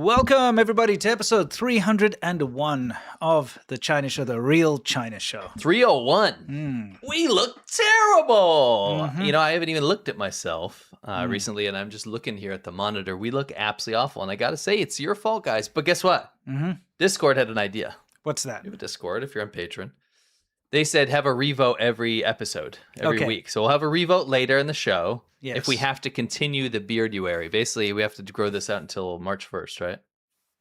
Welcome, everybody, to episode 301 of The China Show, The Real China Show. 301. We look terrible. You know, I haven't even looked at myself recently, and I'm just looking here at the monitor. We look absolutely awful, and I got to say, it's your fault, guys. But guess what? Discord had an idea. What's that? You have a Discord if you're on Patreon. They said have a revote every episode, every week. So we'll have a revote later in the show. Yes. If we have to continue the bearduary. Basically, we have to grow this out until March 1st, right?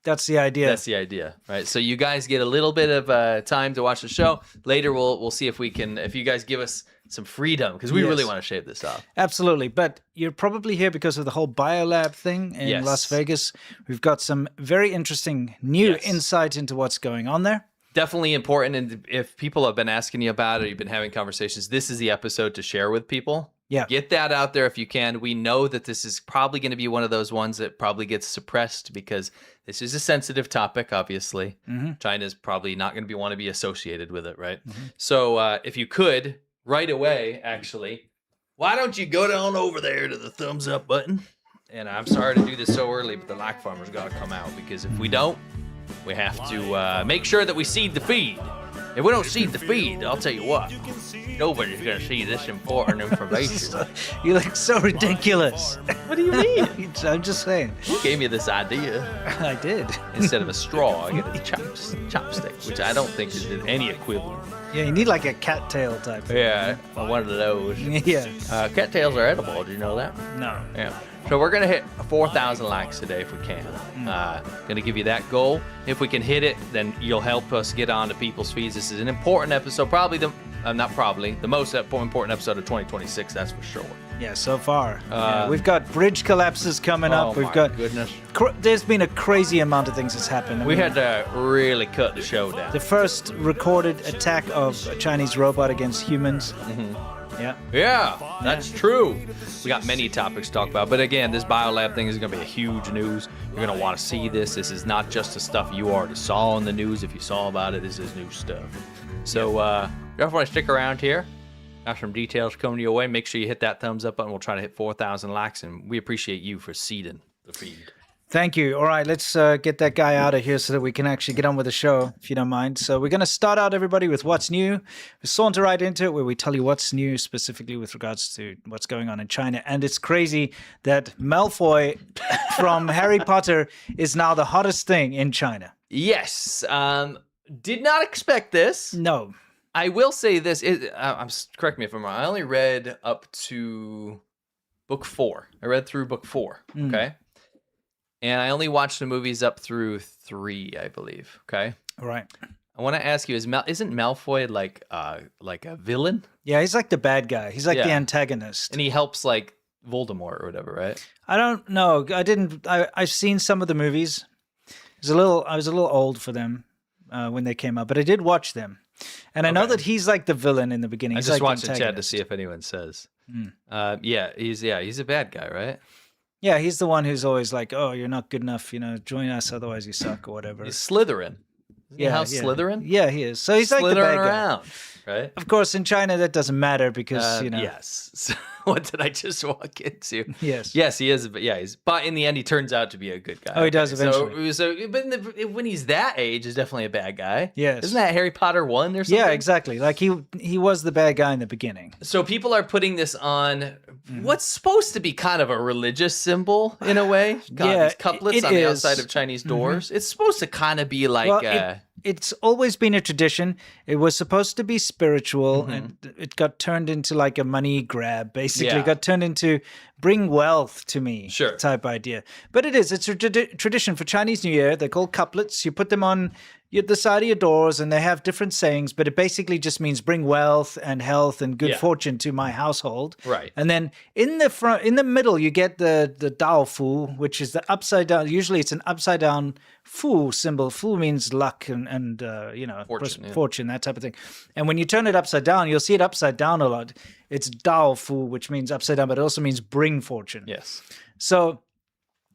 That's the idea. That's the idea, right? So you guys get a little bit of time to watch the show. Later, we'll see if we can, if you guys give us some freedom, because we really want to shave this off. Absolutely. But you're probably here because of the whole Biolab thing in Las Vegas. We've got some very interesting new insight into what's going on there. Definitely important. And if people have been asking you about it, you've been having conversations, this is the episode to share with people. Yeah. Get that out there if you can. We know that this is probably going to be one of those ones that probably gets suppressed because this is a sensitive topic, obviously. China's probably not going to want to be associated with it, right? So if you could, right away, actually, why don't you go down over there to the thumbs up button? And I'm sorry to do this so early, but the like farmer's got to come out because if we don't, we have to make sure that we seed the feed. If we don't seed the feed, I'll tell you what, nobody's going to see this important information. You look so ridiculous. What do you mean? I'm just saying. You gave me this idea. I did. Instead of a straw, I get a chopstick, which I don't think is any equivalent. Yeah, you need like a cattail type. Yeah, one of those. Yeah. Cattails are edible. Do you know that? No. Yeah. So we're going to hit 4,000 likes today if we can. Going to give you that goal. If we can hit it, then you'll help us get onto people's feeds. This is an important episode, probably the most important episode of 2026, that's for sure. Yeah, so far. We've got bridge collapses coming up. We've got goodness. There's been a crazy amount of things that's happened. We had to really cut the show down. The first recorded attack of a Chinese robot against humans. Yeah, that's true. We got many topics to talk about. But again, this Biolab thing is going to be a huge news. You're going to want to see this. This is not just the stuff you already saw in the news. If you saw about it, this is new stuff. So you definitely stick around here. Got some details coming your way. Make sure you hit that thumbs up button. We'll try to hit 4,000 likes. And we appreciate you for seeding the feed. Thank you. All right, let's get that guy out of here so that we can actually get on with the show, if you don't mind. So we're going to start out, everybody, with what's new. We saunter right into it, where we tell you what's new, specifically with regards to what's going on in China. And it's crazy that Malfoy from Harry Potter is now the hottest thing in China. Yes. Did not expect this. No. I will say this. Correct me if I'm wrong. I only read up to book 4. I read through book 4, okay? And I only watched the movies up through 3, I believe. Okay. All right. I want to ask you: isn't Malfoy like a villain? Yeah, he's like the bad guy. He's like the antagonist, and he helps like Voldemort or whatever, right? I don't know. I've seen some of the movies. I was a little old for them when they came out, but I did watch them, and I know that he's like the villain in the beginning. I He's just like watched the chat to see if anyone says. He's a bad guy, right? Yeah, he's the one who's always like, "Oh, you're not good enough, join us, otherwise you suck," or whatever. He's Slytherin. Slytherin? Yeah, he is. So he's like the bad around, right? Of course, in China that doesn't matter because Yes. So, what did I just walk into? Yes. Yes, he is. But but in the end, he turns out to be a good guy. Oh, he does eventually. But when he's that age, he's definitely a bad guy. Yes. Isn't that Harry Potter 1 or something? Yeah, exactly. Like he was the bad guy in the beginning. So people are putting this on what's supposed to be kind of a religious symbol in a way. These couplets on the outside of Chinese doors. It's supposed to kind of be like. It's always been a tradition. It was supposed to be spiritual, and it got turned into like a money grab, basically. It got turned into bring wealth to me type idea. But it's a tradition for Chinese New Year. They're called couplets. You put them on the side of your doors, and they have different sayings, but it basically just means bring wealth and health and good fortune to my household. Right. And then in the middle, you get the Dao Fu, which is the upside down. Usually it's an upside down Fu symbol. Fu means luck and fortune, that type of thing. And when you turn it upside down, you'll see it upside down a lot. It's Dao Fu, which means upside down, but it also means bring fortune. Yes. So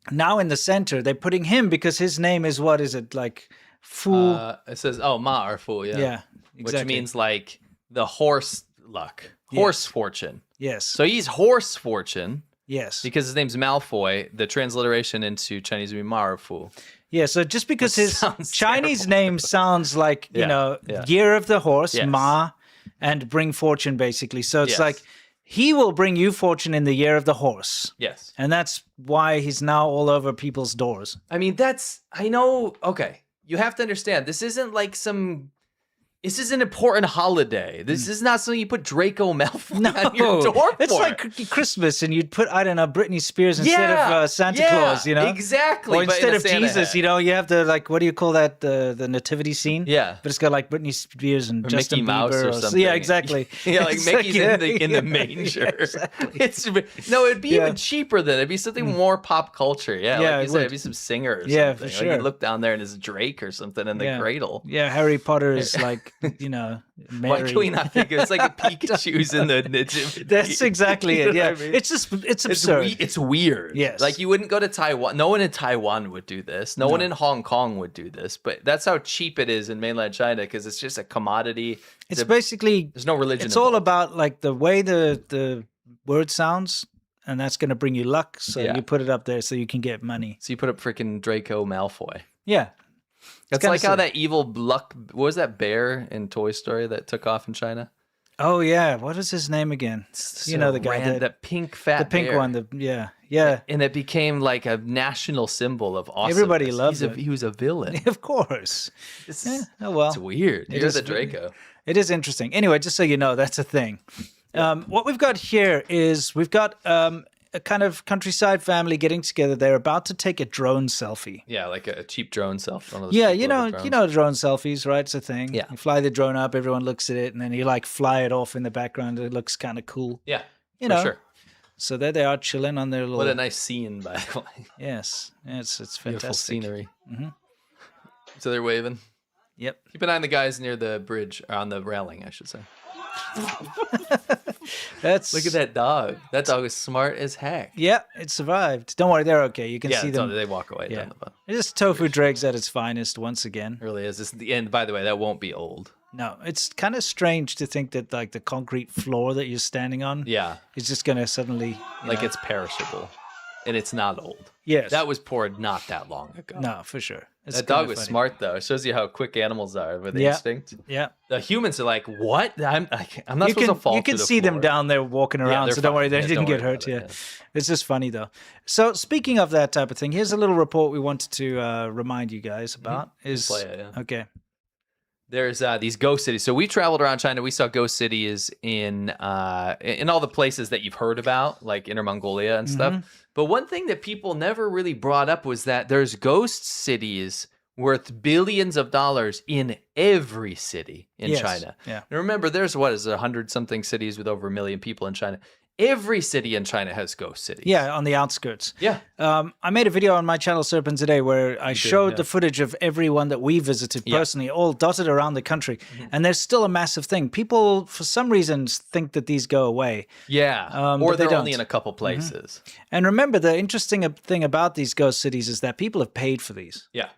now in the center, they're putting him because his name is, what is it, like Fu? It says, Ma or Fu, yeah. Yeah, exactly. Which means like the horse luck, horse fortune. Yes. So he's horse fortune. Yes. Because his name's Malfoy. The transliteration into Chinese would be Ma or Fu. Yeah, so just because his Chinese terrible. name sounds like, year of the horse, Ma, and bring fortune, basically. So it's like, he will bring you fortune in the year of the horse. Yes. And that's why he's now all over people's doors. I mean, I know, okay. You have to understand, this isn't like this is an important holiday. This is not something you put Draco Malfoy on your door for. It's like Christmas, and you'd put, I don't know, Britney Spears instead of Santa Claus, Exactly. Or instead of Jesus, you have the, like, what do you call that, the nativity scene? Yeah. But it's got, like, Britney Spears and or Justin Mickey Mouse Bieber. Or something. Yeah, exactly. Like Mickey's in the manger. Exactly. It'd be even cheaper then. It'd be something more pop culture. Yeah, like you said, it'd be some singer or something. Yeah, for sure. Like you look down there and it's Drake or something in the cradle. Yeah, Harry Potter is like, Mary. Why can we not think it's like a Pikachu's in the nativity? That's exactly it. Yeah, I mean? It's just it's absurd. It's weird. Yes, like you wouldn't go to Taiwan. No one in Taiwan would do this. No one in Hong Kong would do this. But that's how cheap it is in mainland China because it's just a commodity. It's basically there's no religion. It's all about like the way the word sounds. And that's going to bring you luck. So you put it up there so you can get money. So you put up freaking Draco Malfoy. Yeah. That's like how that evil luck, what was that bear in Toy Story that took off in China? Oh, yeah. What is his name again? The guy. That pink fat The pink bear. one. Yeah. And it became like a national symbol of awesomeness. Everybody loves it. He was a villain. Of course. Oh, well. It's weird. You're the Draco. It is interesting. Anyway, just so you know, that's a thing. What we've got here is we've got a kind of countryside family getting together. They're about to take a drone selfie. Yeah, like a cheap drone selfie. One of those you know drone selfies, right? It's a thing. Yeah. You fly the drone up, everyone looks at it, and then you like fly it off in the background. It looks kind of cool. Yeah, for sure. So there they are chilling on their little... What a nice scene, by the way. Yes, it's fantastic. Beautiful scenery. Mm-hmm. So they're waving. Yep. Keep an eye on the guys near the bridge, or on the railing, I should say. Look at that dog. That dog is smart as heck. Yeah, it survived. Don't worry, they're okay. You can see them. They walk away down the bottom. It's just tofu dregs at its finest once again. It really is. This is the end. By the way, that won't be old. No, it's kind of strange to think that like the concrete floor that you're standing on, is just going to suddenly it's perishable, and it's not old. Yes, that was poured not that long ago. No, for sure. That dog was smart though. It shows you how quick animals are with instinct. Yeah, the humans are like, what? I'm not supposed to fall. You can see them down there walking around, so don't worry, they didn't get hurt. Yeah, it's just funny though. So speaking of that type of thing, here's a little report we wanted to remind you guys about. Okay. There's these ghost cities. So we traveled around China. We saw ghost cities in all the places that you've heard about, like Inner Mongolia and stuff. But one thing that people never really brought up was that there's ghost cities worth billions of dollars in every city in China. Yeah. And remember, there's 100-something cities with over 1 million people in China. Every city in China has ghost cities. Yeah, on the outskirts. Yeah. I made a video on my channel, Serpent, today where I showed the footage of everyone that we visited personally, all dotted around the country. And there's still a massive thing. People, for some reasons, think that these go away. Yeah, or they're only in a couple places. And remember, the interesting thing about these ghost cities is that people have paid for these. Yeah.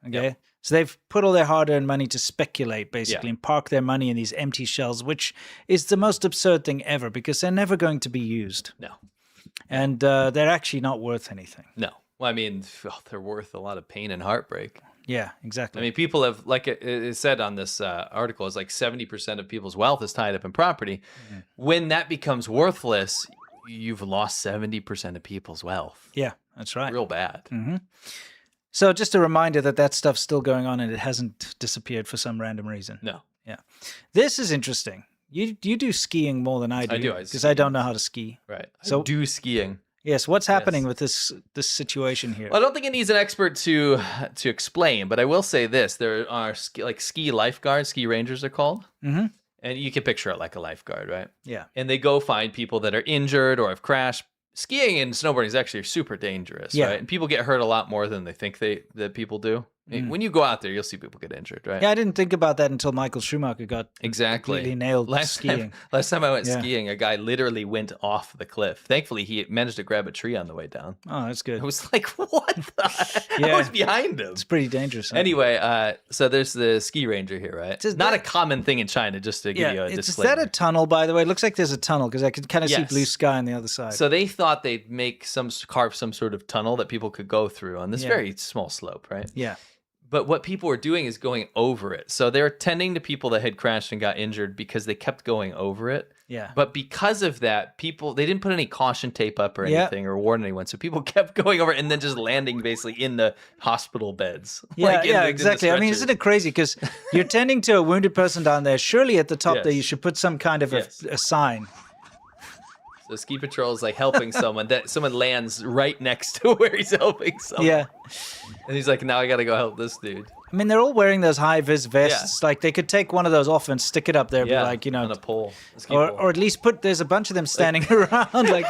Okay? Yep. So they've put all their hard-earned money to speculate, basically, and park their money in these empty shells, which is the most absurd thing ever because they're never going to be used. No. And they're actually not worth anything. No. Well, I mean, they're worth a lot of pain and heartbreak. Yeah, exactly. I mean, people have, like it said on this article, it's like 70% of people's wealth is tied up in property. Mm-hmm. When that becomes worthless, you've lost 70% of people's wealth. Yeah, that's right. Real bad. Mm-hmm. So just a reminder that stuff's still going on and it hasn't disappeared for some random reason. No. Yeah. This is interesting. You do skiing more than I do. I do. Because I don't know how to ski. Right. So I do skiing. Yes. What's happening with this situation here? Well, I don't think it needs an expert to explain, but I will say this. There are ski lifeguards, ski rangers are called. Mm-hmm. And you can picture it like a lifeguard, right? Yeah. And they go find people that are injured or have crashed. Skiing and snowboarding is actually super dangerous, right? And people get hurt a lot more than they think that people do. When you go out there, you'll see people get injured, right? Yeah, I didn't think about that until Michael Schumacher got completely nailed skiing. Last time I went skiing, a guy literally went off the cliff. Thankfully, he managed to grab a tree on the way down. Oh, that's good. I was like, what the? I was behind him. It's pretty dangerous. Huh? Anyway, so there's the ski ranger here, right? It's not a common thing in China, just to give you a disclaimer. Is that a tunnel, by the way? It looks like there's a tunnel because I could kind of see blue sky on the other side. So they thought they'd carve some sort of tunnel that people could go through on this very small slope, right? Yeah. But what people were doing is going over it. So they were tending to people that had crashed and got injured because they kept going over it. Yeah. But because of that, they didn't put any caution tape up or anything or warn anyone. So people kept going over it and then just landing basically in the hospital beds. Yeah, exactly. I mean, isn't it crazy? Because you're tending to a wounded person down there. Surely at the top there, you should put some kind of a sign. So ski patrol is like helping someone. That someone lands right next to where he's helping someone. Yeah. And he's like, now I got to go help this dude. I mean, they're all wearing those high-vis vests. Like, they could take one of those off and stick it up there. Be like, on a pole. Or at least there's a bunch of them standing around. Like,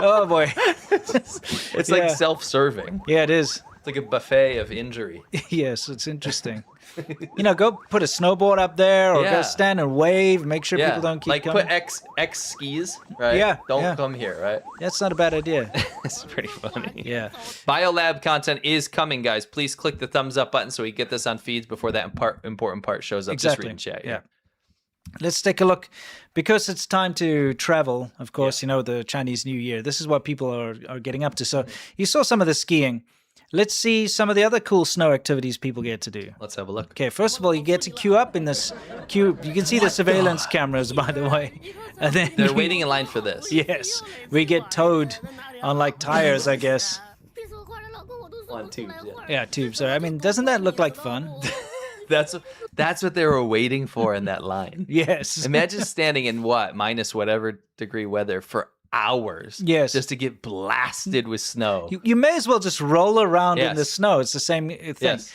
oh, boy. It's like self-serving. Yeah, it is. It's like a buffet of injury. Yes, it's interesting. Go put a snowboard up there or go stand and wave. Make sure people don't keep coming. Put X skis, right? Yeah. Don't come here, right? That's not a bad idea. It's pretty funny. Yeah. Biolab content is coming, guys. Please click the thumbs up button so we get this on feeds before that important part shows up. Exactly. Just read in chat. Yeah. Let's take a look. Because it's time to travel, of course, the Chinese New Year. This is what people are getting up to. So you saw some of the skiing. Let's see some of the other cool snow activities people get to do. Let's have a look. Okay, first of all, you get to queue up in this queue. You can see the surveillance cameras, by the way. And then they're waiting in line for this. Yes. We get towed on like tires, I guess. On tubes, Yeah, tubes. I mean, doesn't that look like fun? That's what they were waiting for in that line. Yes. Imagine standing in minus whatever degree weather for hours. Yes. Just to get blasted with snow. You may as well just roll around in the snow. It's the same thing. Yes.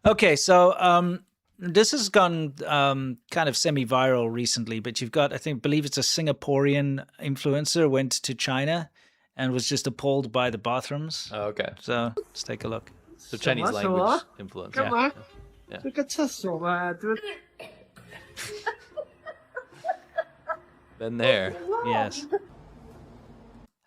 Okay, so this has gone kind of semi-viral recently, but you've got, believe it's a Singaporean influencer went to China and was just appalled by the bathrooms. Oh, okay. So let's take a look. So Chinese language influence. Yeah. Been there. Yes.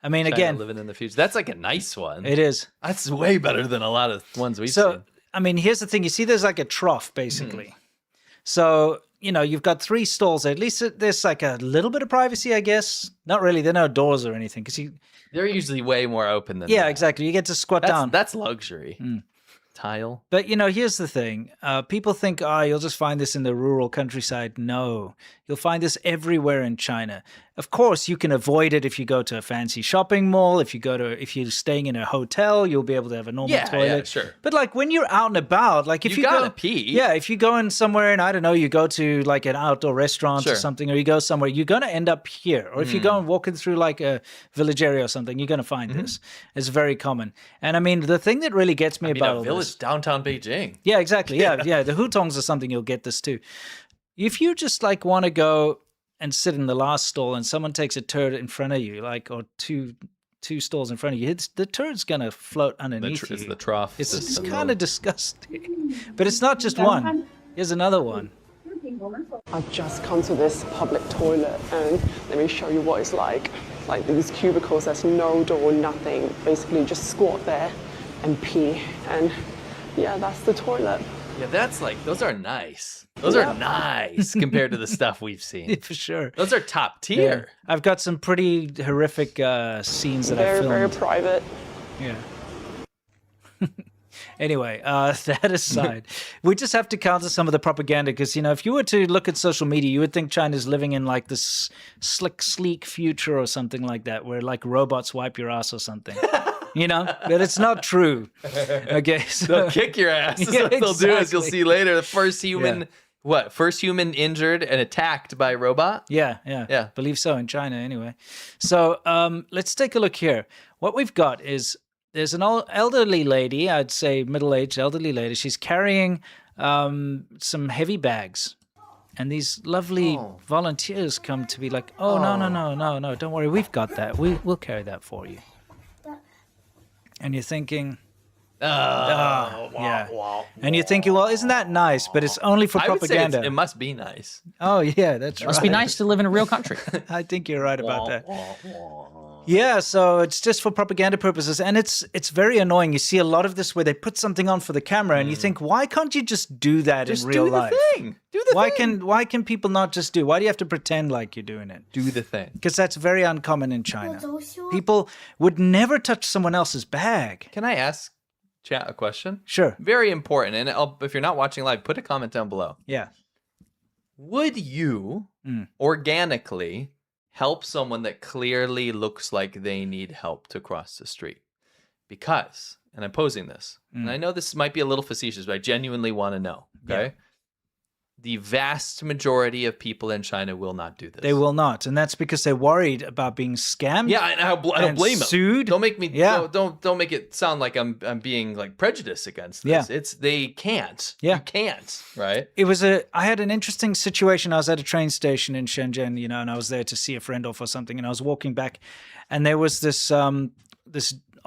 I mean, China again, living in the future. That's like a nice one. It is. That's way better than a lot of ones we've seen. I mean, here's the thing. You see, there's like a trough, basically. So, you've got 3 stalls. At least there's like a little bit of privacy, I guess. Not really. There are no doors or anything. They're usually way more open than that. Exactly. You get to squat down. That's luxury. Tile. But, here's the thing. People think, you'll just find this in the rural countryside. No. You'll find this everywhere in China. Of course, you can avoid it if you go to a fancy shopping mall. If you're staying in a hotel, you'll be able to have a normal toilet. Yeah, sure. But like when you're out and about, like if you gotta pee. Yeah, if you go in somewhere and I don't know, you go to like an outdoor restaurant or something, or you go somewhere, you're gonna end up here. Or if you go and walking through like a village area or something, you're gonna find this. It's very common. And I mean, the thing that really gets me about all village downtown Beijing. Yeah, exactly. Yeah. The hutongs or something, you'll get this too. If you just like want to go and sit in the last stall and someone takes a turd in front of you, like, or two stalls in front of you, the turd's going to float underneath you. It's the trough. It's kind of disgusting. But it's not just one. Here's another one. I've just come to this public toilet and let me show you what it's like. Like these cubicles, there's no door, nothing. Basically just squat there and pee. And yeah, that's the toilet. Yeah, those are nice. Those are nice compared to the stuff we've seen. For sure. Those are top tier. Yeah. I've got some pretty horrific scenes that I filmed. Very private. Yeah. Anyway, that aside, we just have to counter some of the propaganda because, if you were to look at social media, you would think China's living in like this slick, sleek future or something like that where like robots wipe your ass or something. But it's not true. Okay, so they'll kick your ass. That's what they'll do, as you'll see later. The first human, First human injured and attacked by a robot? Yeah. Believe so in China, anyway. So let's take a look here. What we've got is there's an elderly lady, I'd say middle-aged elderly lady. She's carrying some heavy bags. And these lovely volunteers come to be like, no, don't worry, we've got that. We'll carry that for you. And you're thinking, Yeah. And you're thinking, well, isn't that nice? But it's only for propaganda. It must be nice. Oh, yeah, that's right. Must be nice to live in a real country. I think you're right about that. Yeah, so it's just for propaganda purposes. And it's very annoying. You see a lot of this where they put something on for the camera and you think, why can't you just do that in real life? Do the thing. Why can people not just do? Why do you have to pretend like you're doing it? Do the thing. Because that's very uncommon in China. People would never touch someone else's bag. Can I ask chat a question? Sure. Very important. And if you're not watching live, put a comment down below. Yeah. Would you organically help someone that clearly looks like they need help to cross the street? Because, and I'm posing this, and I know this might be a little facetious, but I genuinely want to know, okay? Yeah. The vast majority of people in China will not do this. They will not, and that's because they're worried about being scammed. Yeah, and I don't blame them. Sued. Don't make me. Yeah. Don't make it sound like I'm being like prejudiced against this. Yeah. They can't. Yeah. You can't. Right. I had an interesting situation. I was at a train station in Shenzhen, and I was there to see a friend off or something, and I was walking back, and there was this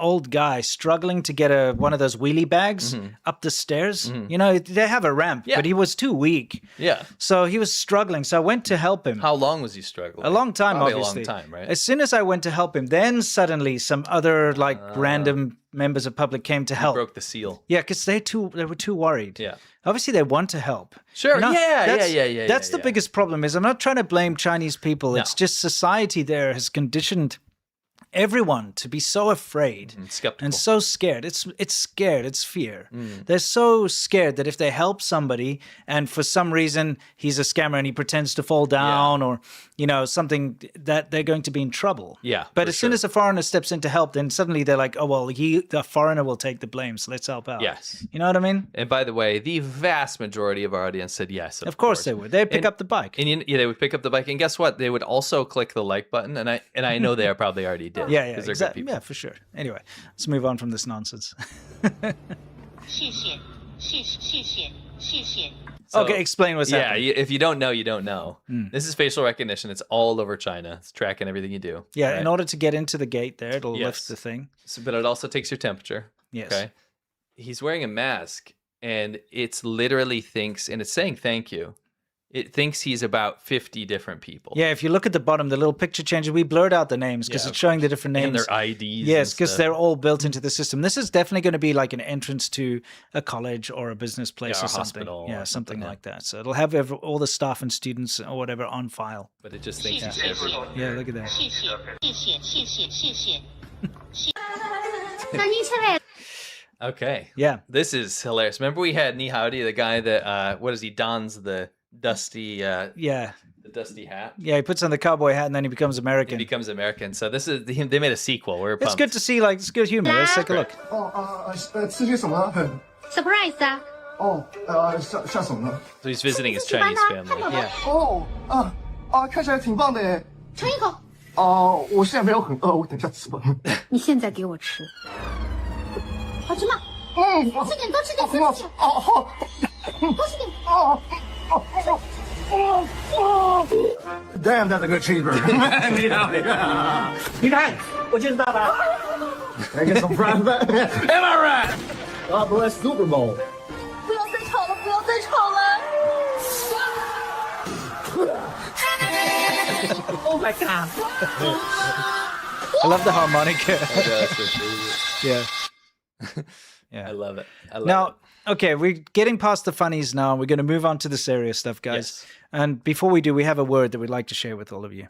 old guy struggling to get one of those wheelie bags up the stairs. They have a ramp, but he was too weak. Yeah. So he was struggling. So I went to help him. How long was he struggling? A long time, Probably obviously. A long time, right? As soon as I went to help him, then suddenly some other random members of public came to help. Broke the seal. Yeah, because they were too worried. Yeah. Obviously, they want to help. Sure. That's the biggest problem. I'm not trying to blame Chinese people. No. It's just society there has conditioned everyone to be so afraid skeptical and so scared. It's scared. It's fear. They're so scared that if they help somebody and for some reason he's a scammer and he pretends to fall down or something, that they're going to be in trouble. Yeah. But as soon as a foreigner steps in to help, then suddenly they're like, oh well, the foreigner will take the blame, so let's help out. Yes. You know what I mean? And by the way, the vast majority of our audience said yes. Of course they would. They'd pick up the bike. And they would pick up the bike. And guess what? They would also click the like button. And I know they probably already did. Yeah, exactly. Yeah, for sure. Anyway, let's move on from this nonsense. Okay, explain what's happening. Yeah, if you don't know, you don't know. This is facial recognition. It's all over China. It's tracking everything you do. Yeah, right? In order to get into the gate there, it'll lift the thing. But it also takes your temperature. Yes. Okay. He's wearing a mask, and it's literally thinks, and it's saying thank you. It thinks he's about 50 different people. Yeah, if you look at the bottom, the little picture changes. We blurred out the names because it's showing the different names. And their IDs. Yes, because they're all built into the system. This is definitely going to be like an entrance to a college or a business place or something. Hospital. Yeah, something like that. So it'll have all the staff and students or whatever on file. But it just thinks it's everyone. Yeah, look at that. Okay. Yeah. This is hilarious. Remember we had Ni Howdy, the guy that, dons the dusty the dusty hat. Yeah, he puts on the cowboy hat and then he becomes American. He becomes American. So this is they made a sequel. We're pumped. It's good to see, it's good humor. Let's take a look. Surprise! So he's visiting his Chinese family. Yeah. 看起来挺棒的耶。尝一口。我现在没有很饿，我等下吃吧。你现在给我吃，好吃吗？吃点，多吃点，多吃点。多吃点。Damn, that's a good cheeseburger. 你看，我就是爸爸。I get some fried fat. Am I right? God bless Super Bowl. 不要再吵了，不要再吵了。Oh my god. I love the harmonica. Yeah. Yeah. I love it. Now, okay, we're getting past the funnies now. We're going to move on to the serious stuff, guys. Yes. And before we do, we have a word that we'd like to share with all of you.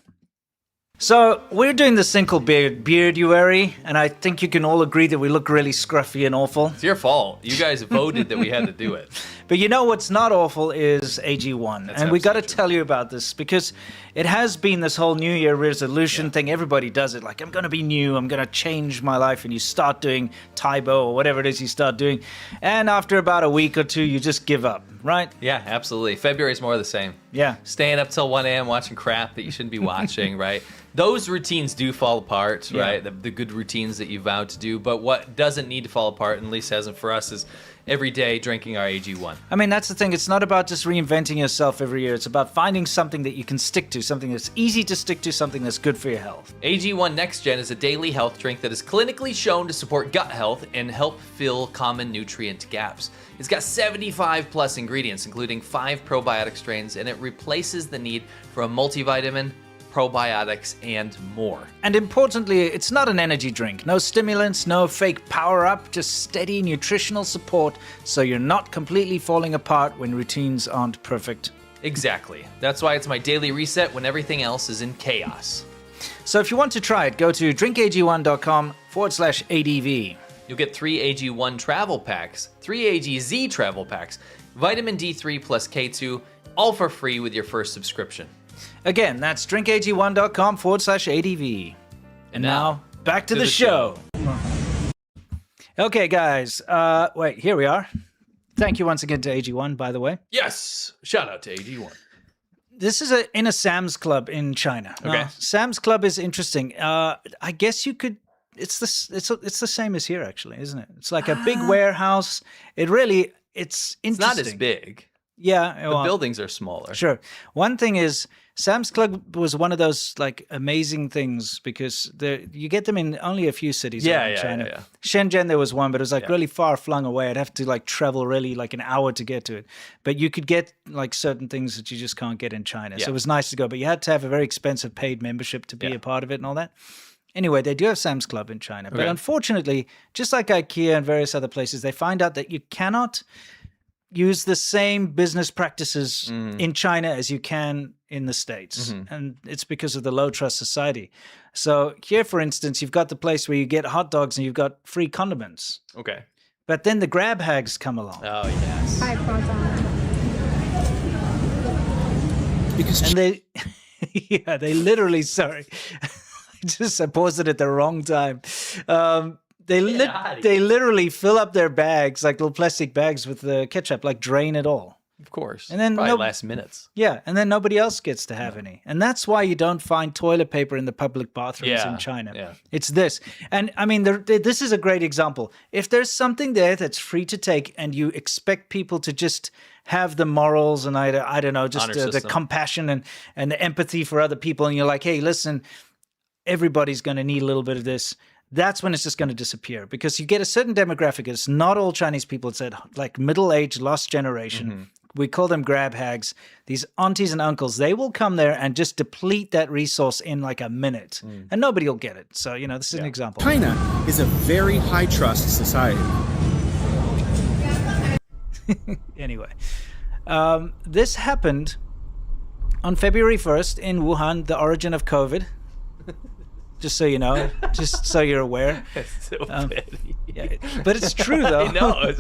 So we're doing the Single Bearduary, and I think you can all agree that we look really scruffy and awful. It's your fault. You guys voted that we had to do it. But you know what's not awful is AG1. That's and we got to true. tell you about this because it has been this whole New Year resolution thing. Everybody does it. Like, I'm going to be new. I'm going to change my life. And you start doing Taibo or whatever it is you start doing. And after about a week or two, you just give up, right? Yeah, absolutely. February's more of the same. Yeah. Staying up till 1 a.m. watching crap that you shouldn't be watching, right? Those routines do fall apart, right? The good routines that you vowed to do. But what doesn't need to fall apart, and at least hasn't for us, is every day drinking our AG1. I mean, that's the thing. It's not about just reinventing yourself every year. It's about finding something that you can stick to, something that's easy to stick to, something that's good for your health. AG1 Next Gen is a daily health drink that is clinically shown to support gut health and help fill common nutrient gaps. It's got 75 plus ingredients, including 5 probiotic strains, and it replaces the need for a multivitamin, probiotics, and more. And importantly, it's not an energy drink. No stimulants, no fake power-up, just steady nutritional support so you're not completely falling apart when routines aren't perfect. Exactly. That's why it's my daily reset when everything else is in chaos. So if you want to try it, go to drinkag1.com/ADV. You'll get 3 AG1 travel packs, 3 AGZ travel packs, vitamin D3 plus K2, all for free with your first subscription. Again, that's drinkag1.com/ADV. And now, back to the show. Okay, guys. Wait, here we are. Thank you once again to AG1, by the way. Yes! Shout out to AG1. This is in a Sam's Club in China. Okay. Sam's Club is interesting. I guess you could... It's the same as here, actually, isn't it? It's like a big warehouse. It's interesting. It's not as big. Yeah. The buildings are smaller. Sure. One thing is, Sam's Club was one of those like amazing things because you get them in only a few cities around China. Yeah. Shenzhen, there was one, but it was like really far flung away. I'd have to like travel really like an hour to get to it. But you could get like certain things that you just can't get in China. Yeah. So it was nice to go, but you had to have a very expensive paid membership to be a part of it and all that. Anyway, they do have Sam's Club in China. But unfortunately, just like IKEA and various other places, they find out that you cannot use the same business practices in China as you can in the States. And it's because of the low trust society. So here, for instance, you've got the place where you get hot dogs and you've got free condiments. Okay. But then the grab hags come along. Oh, yes. And they, they literally, sorry. I paused it at the wrong time. They literally fill up their bags, like little plastic bags with the ketchup, like drain it all. Of course. And then probably last minutes. Yeah, and then nobody else gets to have any. And that's why you don't find toilet paper in the public bathrooms in China. Yeah. It's this. And I mean, this is a great example. If there's something there that's free to take and you expect people to just have the morals and I don't know, just the compassion and the empathy for other people, and you're like, hey, listen, everybody's going to need a little bit of this. That's when it's just going to disappear because you get a certain demographic. It's not all Chinese people. It's like middle-aged, lost generation. We call them grab hags. These aunties and uncles, they will come there and just deplete that resource in like a minute. And nobody will get it. So, this is an example. China is a very high-trust society. Anyway, this happened on February 1st in Wuhan, the origin of COVID. Just so you know, just so you're aware. It's so petty. Yeah, but it's true, though. I know.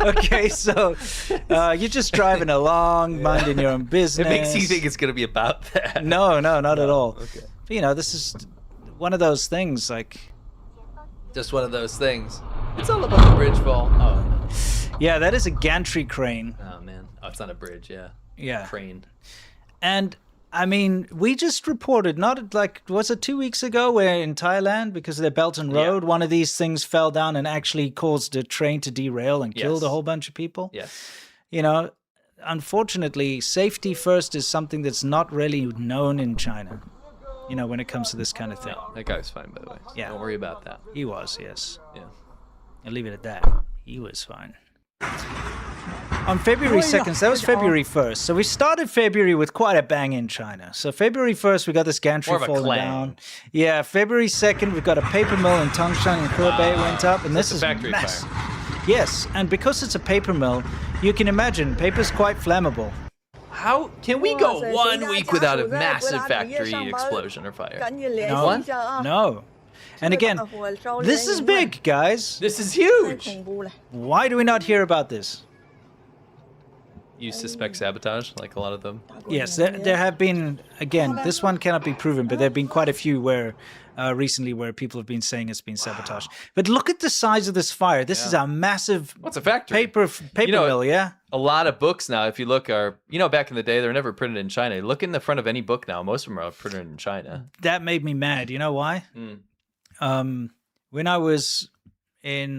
Okay, so you're just driving along, minding your own business. It makes you think it's going to be about that. No, not at all. Okay. But, this is one of those things, like... Just one of those things. It's all about the bridge fall. Oh. Yeah, that is a gantry crane. Oh, man. Oh, it's not a bridge, Yeah. Crane. And... I mean, we just reported, was it 2 weeks ago where in Thailand, because of their Belt and Road, one of these things fell down and actually caused a train to derail and killed a whole bunch of people? Yes. Unfortunately, safety first is something that's not really known in China, when it comes to this kind of thing. No, that guy was fine, by the way. So Yeah. Don't worry about that. He was, yes. Yeah. I'll leave it at that. He was fine. On February 2nd, so that was February 1st. So we started February with quite a bang in China. So February 1st, we got this gantry falling down. Yeah, February 2nd, we got a paper mill in Tangshan in Hebei went up. And this is factory massive. fire. Yes, and because it's a paper mill, you can imagine paper's quite flammable. How can we go 1 week without a massive factory explosion or fire? No. And again, this is big, guys. This is huge. Why do we not hear about this? You suspect sabotage, like a lot of them? Yes, there have been, again, this one cannot be proven, but there have been quite a few where recently where people have been saying it's been sabotaged. But look at the size of this fire. This is a massive What's a factory? paper mill, yeah? A lot of books now, if you look, are, back in the day, they were never printed in China. Look in the front of any book now. Most of them are printed in China. That made me mad. You know why? When I was in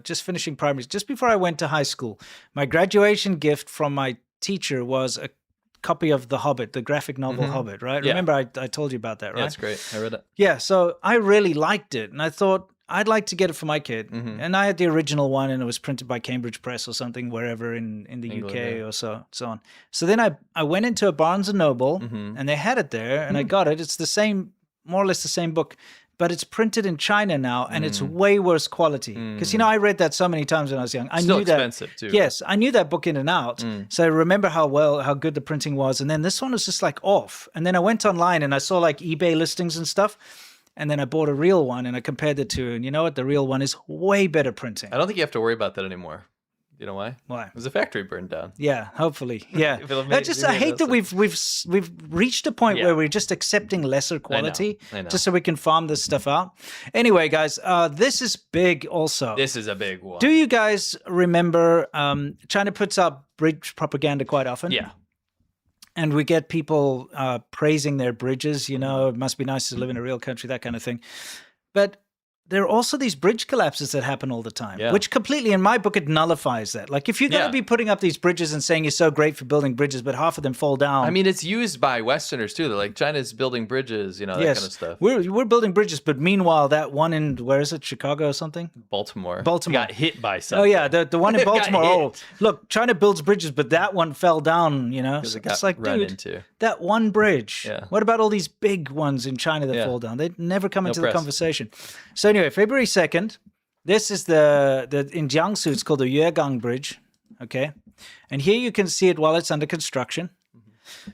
just finishing primary, just before I went to high school. My graduation gift from my teacher was a copy of The Hobbit, the graphic novel Hobbit, right? Yeah. Remember I told you about that, right? Yeah, it's great. I read it. Yeah, so I really liked it, and I thought I'd like to get it for my kid. And I had the original one, and it was printed by Cambridge Press or something, wherever in the England, UK or so on. So then I went into a Barnes & Noble, and they had it there, and I got it. It's the same, more or less the same book, but it's printed in China now, and it's way worse quality. Because, I read that so many times when I was young. I Still knew that, expensive, too. Yes, I knew that book in and out. So I remember how good the printing was. And then this one was just like off. And then I went online, and I saw like eBay listings and stuff. And then I bought a real one, and I compared the two. And you know what? The real one is way better printing. I don't think you have to worry about that anymore. You know why? Why? Because the factory burned down. Yeah, hopefully. Yeah. If I hate that we've reached a point where we're just accepting lesser quality I know. just so we can farm this stuff out. Anyway, guys, this is big also. This is a big one. Do you guys remember China puts out bridge propaganda quite often? Yeah. And we get people praising their bridges, it must be nice to live in a real country, that kind of thing. But there are also these bridge collapses that happen all the time, which completely, in my book, it nullifies that. Like, if you're going to be putting up these bridges and saying you're so great for building bridges, but half of them fall down. I mean, it's used by Westerners, too. They're like, China's building bridges, that kind of stuff. We're building bridges, but meanwhile, that one in, where is it, Chicago or something? Baltimore. Got hit by something. Oh, yeah, the one in Baltimore. Oh, look, China builds bridges, but that one fell down, So it's like, dude, that one bridge. Yeah. What about all these big ones in China that fall down? They never come into the conversation. So anyway, February 2nd, this is the in Jiangsu, it's called the Yuegang Bridge, okay? And here you can see it while it's under construction.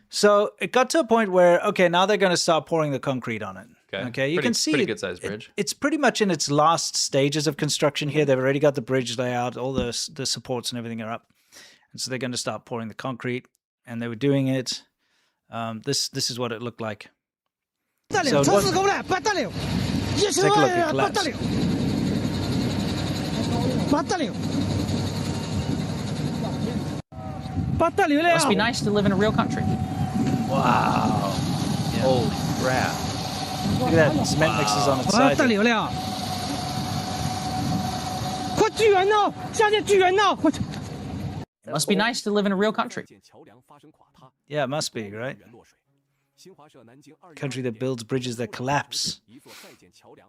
So it got to a point where, okay, now they're going to start pouring the concrete on it. Okay, you can see pretty good sized bridge. It's pretty much in its last stages of construction here. They've already got the bridge layout, all the supports and everything are up. And so they're going to start pouring the concrete, and they were doing it. This is what it looked like. So take a look at collapse. Must be nice to live in a real country. Wow. Yeah. Holy crap. Look at that. Cement mixes on its side. It must be nice to live in a real country. Yeah, it must be, right? Country that builds bridges that collapse.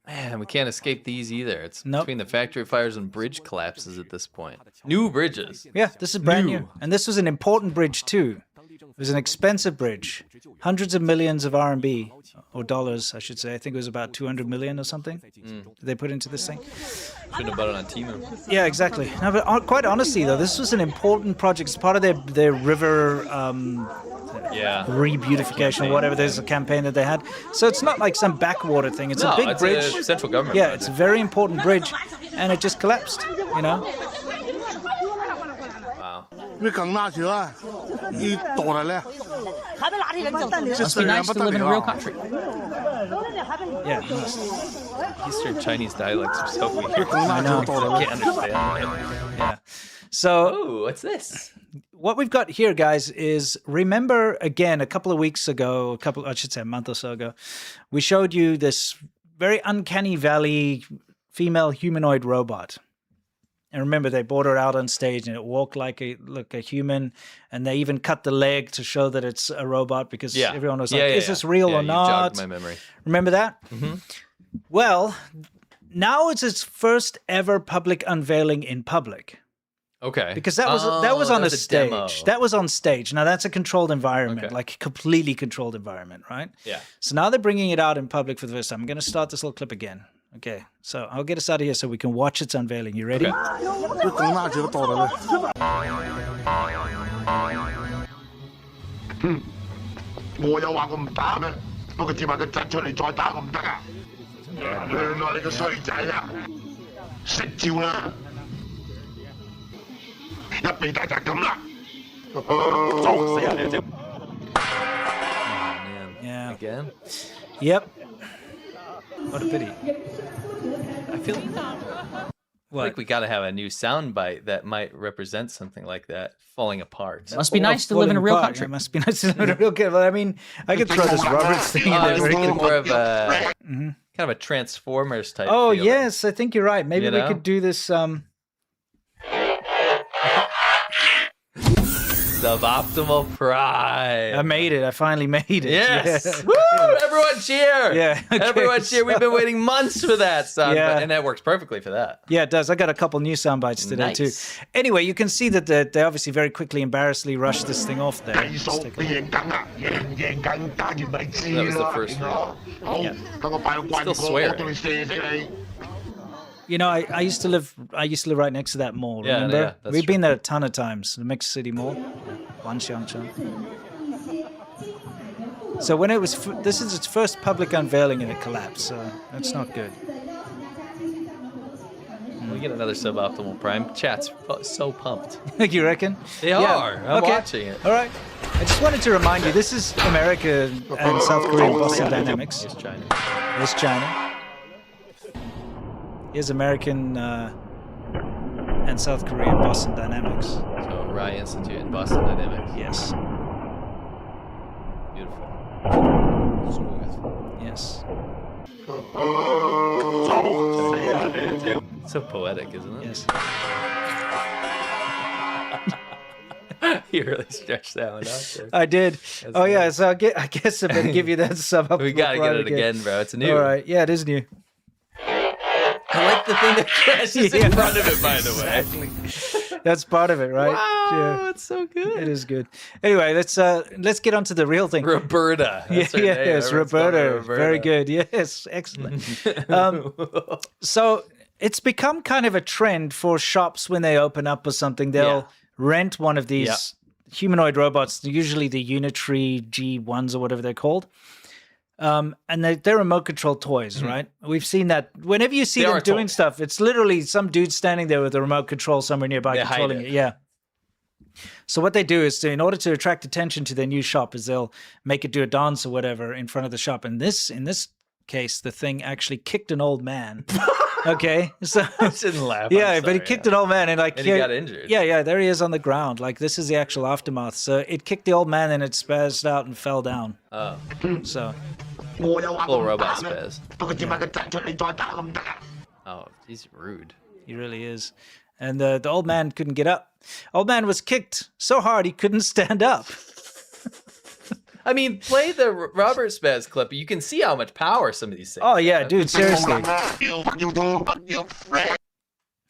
Man, we can't escape these either. It's between the factory fires and bridge collapses at this point. New bridges. Yeah, this is brand new. And this was an important bridge too. It was an expensive bridge. Hundreds of millions of RMB, or dollars, I should say. I think it was about 200 million or something they put into this thing. Shouldn't have bought it on Temu. Yeah, exactly. No, but quite honestly, though, this was an important project. It's part of their river re-beautification or whatever. There's a campaign that they had. So it's not like some backwater thing. It's a big bridge. A central government Yeah, project. it's a very important bridge. And it just collapsed, Wow. Must be nice to live in a real country. Yeah. Eastern Chinese dialects are so weird. I know. I can't understand. Yeah. So Oh, what's this? what we've got here, guys, is remember again a couple of weeks ago, I should say a month or so ago, we showed you this very uncanny valley female humanoid robot. And remember, they brought her out on stage, and it walked like a human, and they even cut the leg to show that it's a robot because everyone was like, "Is this real or not?" Jogged my memory. Remember that? Mm-hmm. Well, now it's its first ever public unveiling in public. Okay. Because that was on a stage. Demo. That was on stage. Now that's a controlled environment, like a completely controlled environment, right? Yeah. So now they're bringing it out in public for the first time. I'm going to start this little clip again. Okay, so I'll get us out of here so we can watch its unveiling. You ready? Okay. 我有話我唔打咩？不過只話佢窒出嚟再打我唔得啊！原來你個衰仔啊，識照啦！一俾大就咁啦，作死啊你隻！ Yeah. Again? Yep. What a pity. I feel like we got to have a new soundbite that might represent something like that falling apart. Must be nice to live in a real country. It must be nice to live in a real country. I mean, I could throw this Roberts thing in there. I was thinking more of a kind of a Transformers type. Oh feeling. yes, I think you're right. Maybe we could do this. Suboptimal Prime. I made it. I finally made it. Yes. Yeah. Woo! Everyone cheer. Yeah. Okay. Everyone cheer. We've been waiting months for that, son. Yeah. And that works perfectly for that. Yeah, it does. I got a couple new sound bites today too. Anyway, you can see that they obviously very quickly, embarrassedly rushed this thing off there. That was the first one. Still swearing. You know, I used to live right next to that mall. Yeah, remember? yeah, that's We've true. been there a ton of times. The Mixed City Mall, Wanxiangcheng. So when it was, this is its first public unveiling and it collapsed. So that's not good. We get another suboptimal Prime. Chat's so pumped. You reckon? They are. I'm watching it. All right. I just wanted to remind you, this is America and South Korea Boston Dynamics. Here's China. Here's China. Here's American and South Korean Boston Dynamics. So Rye Institute and Boston Dynamics. Yes. Beautiful. Smooth. Yes. So poetic, isn't it? Yes. You really stretched that one out there. I did. That's Oh yeah. nice. So I guess I better give you that sub. We gotta get it again, bro. It's new. All right. Yeah, it is new. I like the thing that crashes in front of it, by the way. Exactly. That's part of it, right? Wow, it's so good. It is good. Anyway, let's get on to the real thing. Roberta. That's her name. Yes, Everyone's calling her Roberta. Very good. Yes, excellent. So it's become kind of a trend for shops when they open up or something. They'll rent one of these humanoid robots, usually the Unitary G1s or whatever they're called. And they're remote control toys, right? We've seen that. Whenever you see them doing stuff, it's literally some dude standing there with a remote control somewhere nearby controlling it. Yeah. So what they do is, in order to attract attention to their new shop, is they'll make it do a dance or whatever in front of the shop. And in this case, the thing actually kicked an old man. Okay, so I shouldn't laugh. Yeah, but he kicked an old man, and he got injured. Yeah, there he is on the ground. Like, this is the actual aftermath. So it kicked the old man, and it spazzed out and fell down. Oh, so full robot spaz. Oh, he's rude. He really is. And the old man couldn't get up. Old man was kicked so hard he couldn't stand up. I mean, play the Robert Spaz clip. You can see how much power some of these things. Oh yeah, dude, seriously.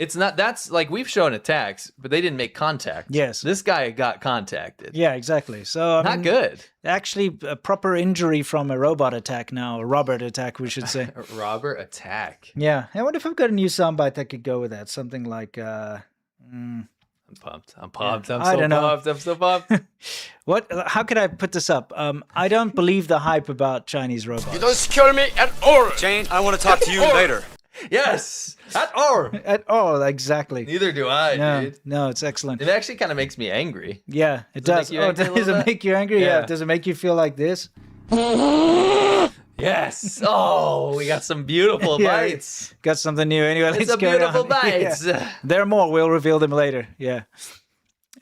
It's not. That's like, we've shown attacks, but they didn't make contact. Yes. This guy got contacted. Yeah, exactly. So not good. Actually, a proper injury from a robot attack now, a Robert attack, we should say. Robert attack. Yeah, I wonder if I've got a new soundbite that could go with that. Something like. I'm pumped. I'm pumped. Yeah, I'm so pumped. What? How could I put this up? I don't believe the hype about Chinese robots. You don't scare me at all. Jane, I want to talk to you later. Yes, at all. At all, exactly. Neither do I, dude. No, it's excellent. It actually kind of makes me angry. Yeah, it does. Does it make you angry? Yeah. Does it make you feel like this? Yes. Oh, we got some beautiful bites. Got something new. Anyway, let's it's a beautiful bites. Yeah. There are more. We'll reveal them later. Yeah.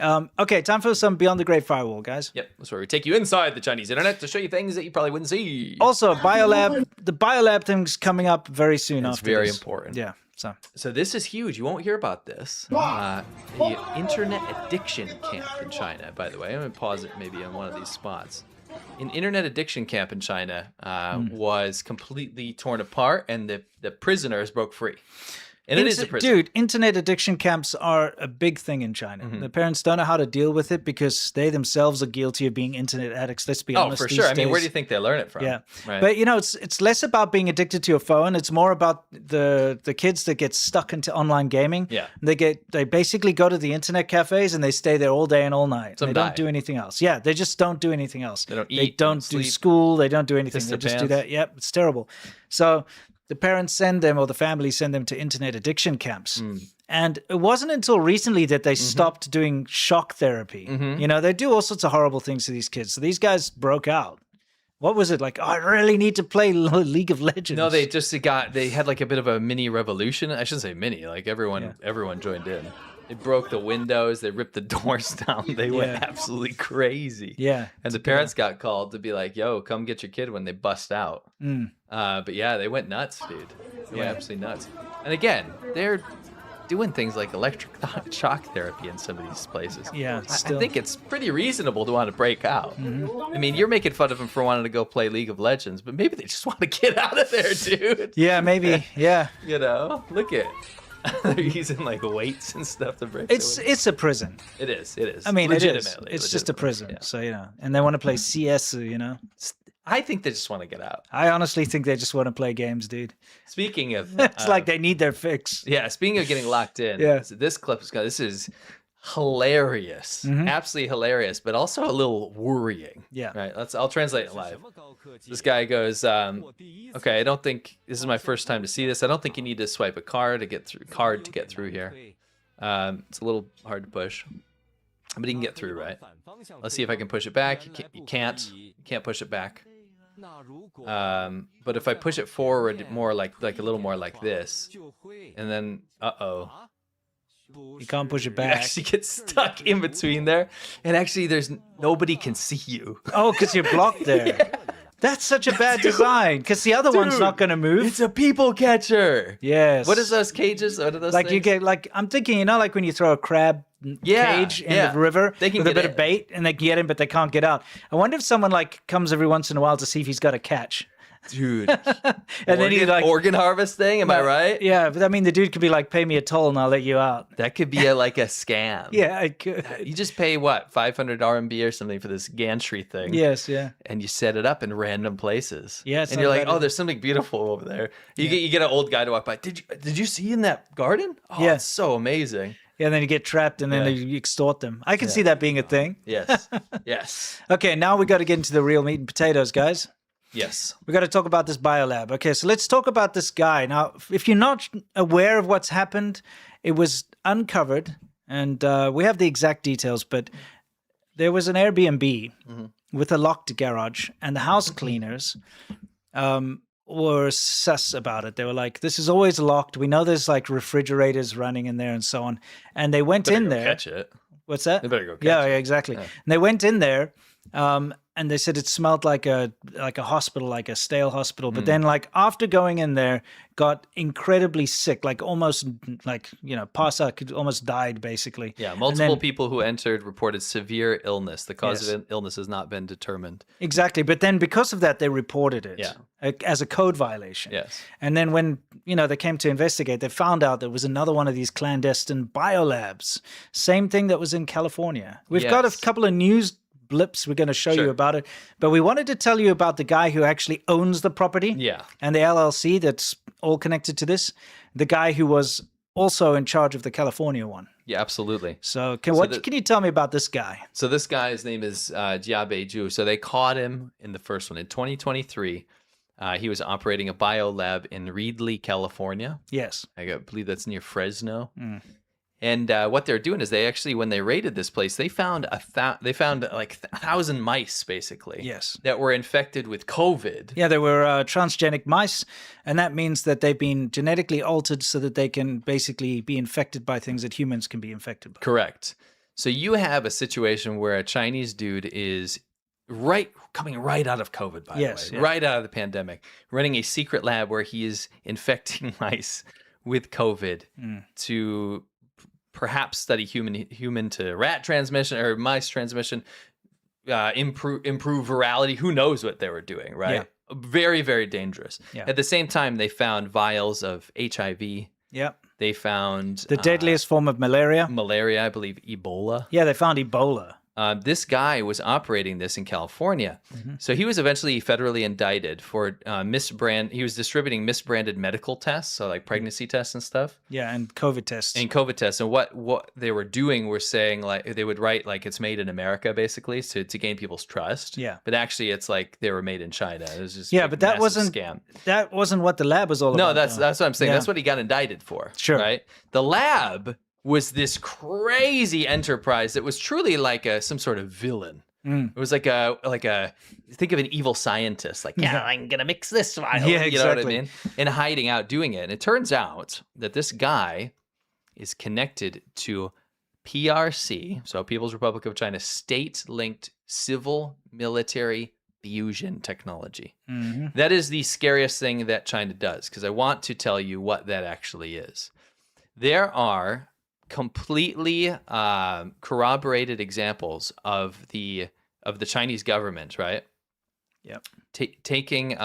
Okay, time for some Beyond the Great Firewall, guys. Yep, that's where we take you inside the Chinese internet to show you things that you probably wouldn't see. Also, Biolab. The Biolab thing's coming up very soon after this. It's very important. Yeah. So this is huge. You won't hear about this. The internet addiction camp in China, by the way. I'm going to pause it maybe on one of these spots. An internet addiction camp in China was completely torn apart, and the prisoners broke free. And it is a prison. Dude, internet addiction camps are a big thing in China. Mm-hmm. The parents don't know how to deal with it because they themselves are guilty of being internet addicts. Let's be honest. Oh, for sure. I mean, where do you think they learn it from? Yeah. Right. But, it's less about being addicted to your phone. It's more about the kids that get stuck into online gaming. Yeah. They basically go to the internet cafes and they stay there all day and all night. They don't do anything else. Yeah, they just don't do anything else. They don't eat. They don't do school. They don't do anything. They just do that. Yep, it's terrible. So the parents send them, or the family send them to internet addiction camps. And it wasn't until recently that they stopped doing shock therapy. They do all sorts of horrible things to these kids. So these guys broke out. What was it like? Oh, I really need to play League of Legends. No, they had like a bit of a mini revolution. I shouldn't say mini, like everyone joined in. They broke the windows. They ripped the doors down. They went absolutely crazy. Yeah. And the parents got called to be like, yo, come get your kid when they bust out. But yeah, they went nuts, dude. They went absolutely nuts. And again, they're doing things like electric shock therapy in some of these places. Yeah, I think it's pretty reasonable to want to break out. I mean, you're making fun of them for wanting to go play League of Legends, but maybe they just want to get out of there, dude. Yeah, maybe. Yeah. You know, look at they're using like weights and stuff to break. It's a prison. It is. It is. I mean, legitimately. It's just a prison. So, you know, and they want to play CS, you know. I think they just want to get out. I honestly think they just want to play games, dude. Speaking of... it's like they need their fix. Yeah, speaking of getting locked in, this clip is this is hilarious. Absolutely hilarious, but also a little worrying. Yeah. Right, I'll translate it live. This guy goes, okay, I don't think... This is my first time to see this. I don't think you need to swipe a card to get through here. It's a little hard to push. But you can get through, right? Let's see if I can push it back. You can't push it back. But if I push it forward more like a little more like this, and then you can't push it you back. actually get stuck in between there, and actually nobody can see you. Oh, because you're blocked there. That's such a bad design, because the other one's not going to move. It's a people catcher. Yes. What is those cages? What are those like things? You get like, I'm thinking, you know, like when you throw a crab cage in the river they can with a get bit of bait, and they can get in, but they can't get out. I wonder if someone like comes every once in a while to see if he's got a catch. Dude. And then he like organ harvesting, am I right? Yeah, but I mean the dude could be like, pay me a toll and I'll let you out. That could be like a scam. Yeah, I could. You just pay what, 500 RMB or something for this gantry thing. Yes, yeah. And you set it up in random places. Yes. And you're like, oh, there's something beautiful over there. You get an old guy to walk by. Did you see in that garden? Oh, it's so amazing. Yeah, and then you get trapped and then you extort them. I can see that being a thing. Yes. Yes. Okay, now we got to get into the real meat and potatoes, guys. Yes. We got to talk about this biolab. Okay, so let's talk about this guy. Now, if you're not aware of what's happened, it was uncovered, and we have the exact details, but there was an Airbnb with a locked garage, and the house cleaners were sus about it. They were like, this is always locked. We know there's like refrigerators running in there and so on. And they went in there. Catch it. What's that? They better go catch it. Yeah, exactly. Yeah. And they went in there, and they said it smelled like a hospital, like a stale hospital. But then, like after going in there, got incredibly sick, like almost like pass out, almost died basically. Yeah, multiple people who entered reported severe illness. The cause of illness has not been determined. Exactly, but then because of that, they reported it as a code violation. Yes, and then when they came to investigate, they found out there was another one of these clandestine biolabs. Same thing that was in California. We've got a couple of news blips we're going to show you about it, but we wanted to tell you about the guy who actually owns the property and the LLC that's all connected to this, the guy who was also in charge of the California one. Yeah, absolutely. So can you tell me about this guy? So this guy's name is Jiabei Zhu. So they caught him in the first one in 2023. He was operating a biolab in Reedley, California. Yes, I believe that's near Fresno. And what they're doing is they actually, when they raided this place, they found like 1,000 mice basically. Yes, that were infected with COVID. Yeah, they were transgenic mice, and that means that they've been genetically altered so that they can basically be infected by things that humans can be infected by. Correct. So you have a situation where a Chinese dude is coming right out of COVID, by the way, right out of the pandemic, running a secret lab where he is infecting mice with COVID to perhaps study human to rat transmission or mice transmission, improve virality. Who knows what they were doing, right? Yeah. Very, very dangerous. Yeah. At the same time, they found vials of HIV. Yeah. They found the deadliest form of malaria. Malaria, I believe, Ebola. Yeah, they found Ebola. This guy was operating this in California. So he was eventually federally indicted for he was distributing misbranded medical tests, so like pregnancy tests and stuff. Yeah, and COVID tests. And what they were doing were saying, like, they would write like it's made in America basically to gain people's trust. Yeah. But actually it's like they were made in China. It was just but that wasn't scam. That wasn't what the lab was all about. No, that's what I'm saying. Yeah. That's what he got indicted for. Sure. Right? The lab was this crazy enterprise that was truly like some sort of villain. It was like a think of an evil scientist, like, I'm gonna mix this vial. Yeah, exactly. You know what I mean? And hiding out doing it. And it turns out that this guy is connected to PRC, so People's Republic of China, state-linked civil military fusion technology. That is the scariest thing that China does, because I want to tell you what that actually is. There are completely corroborated examples of the Chinese government, right? Yep. Taking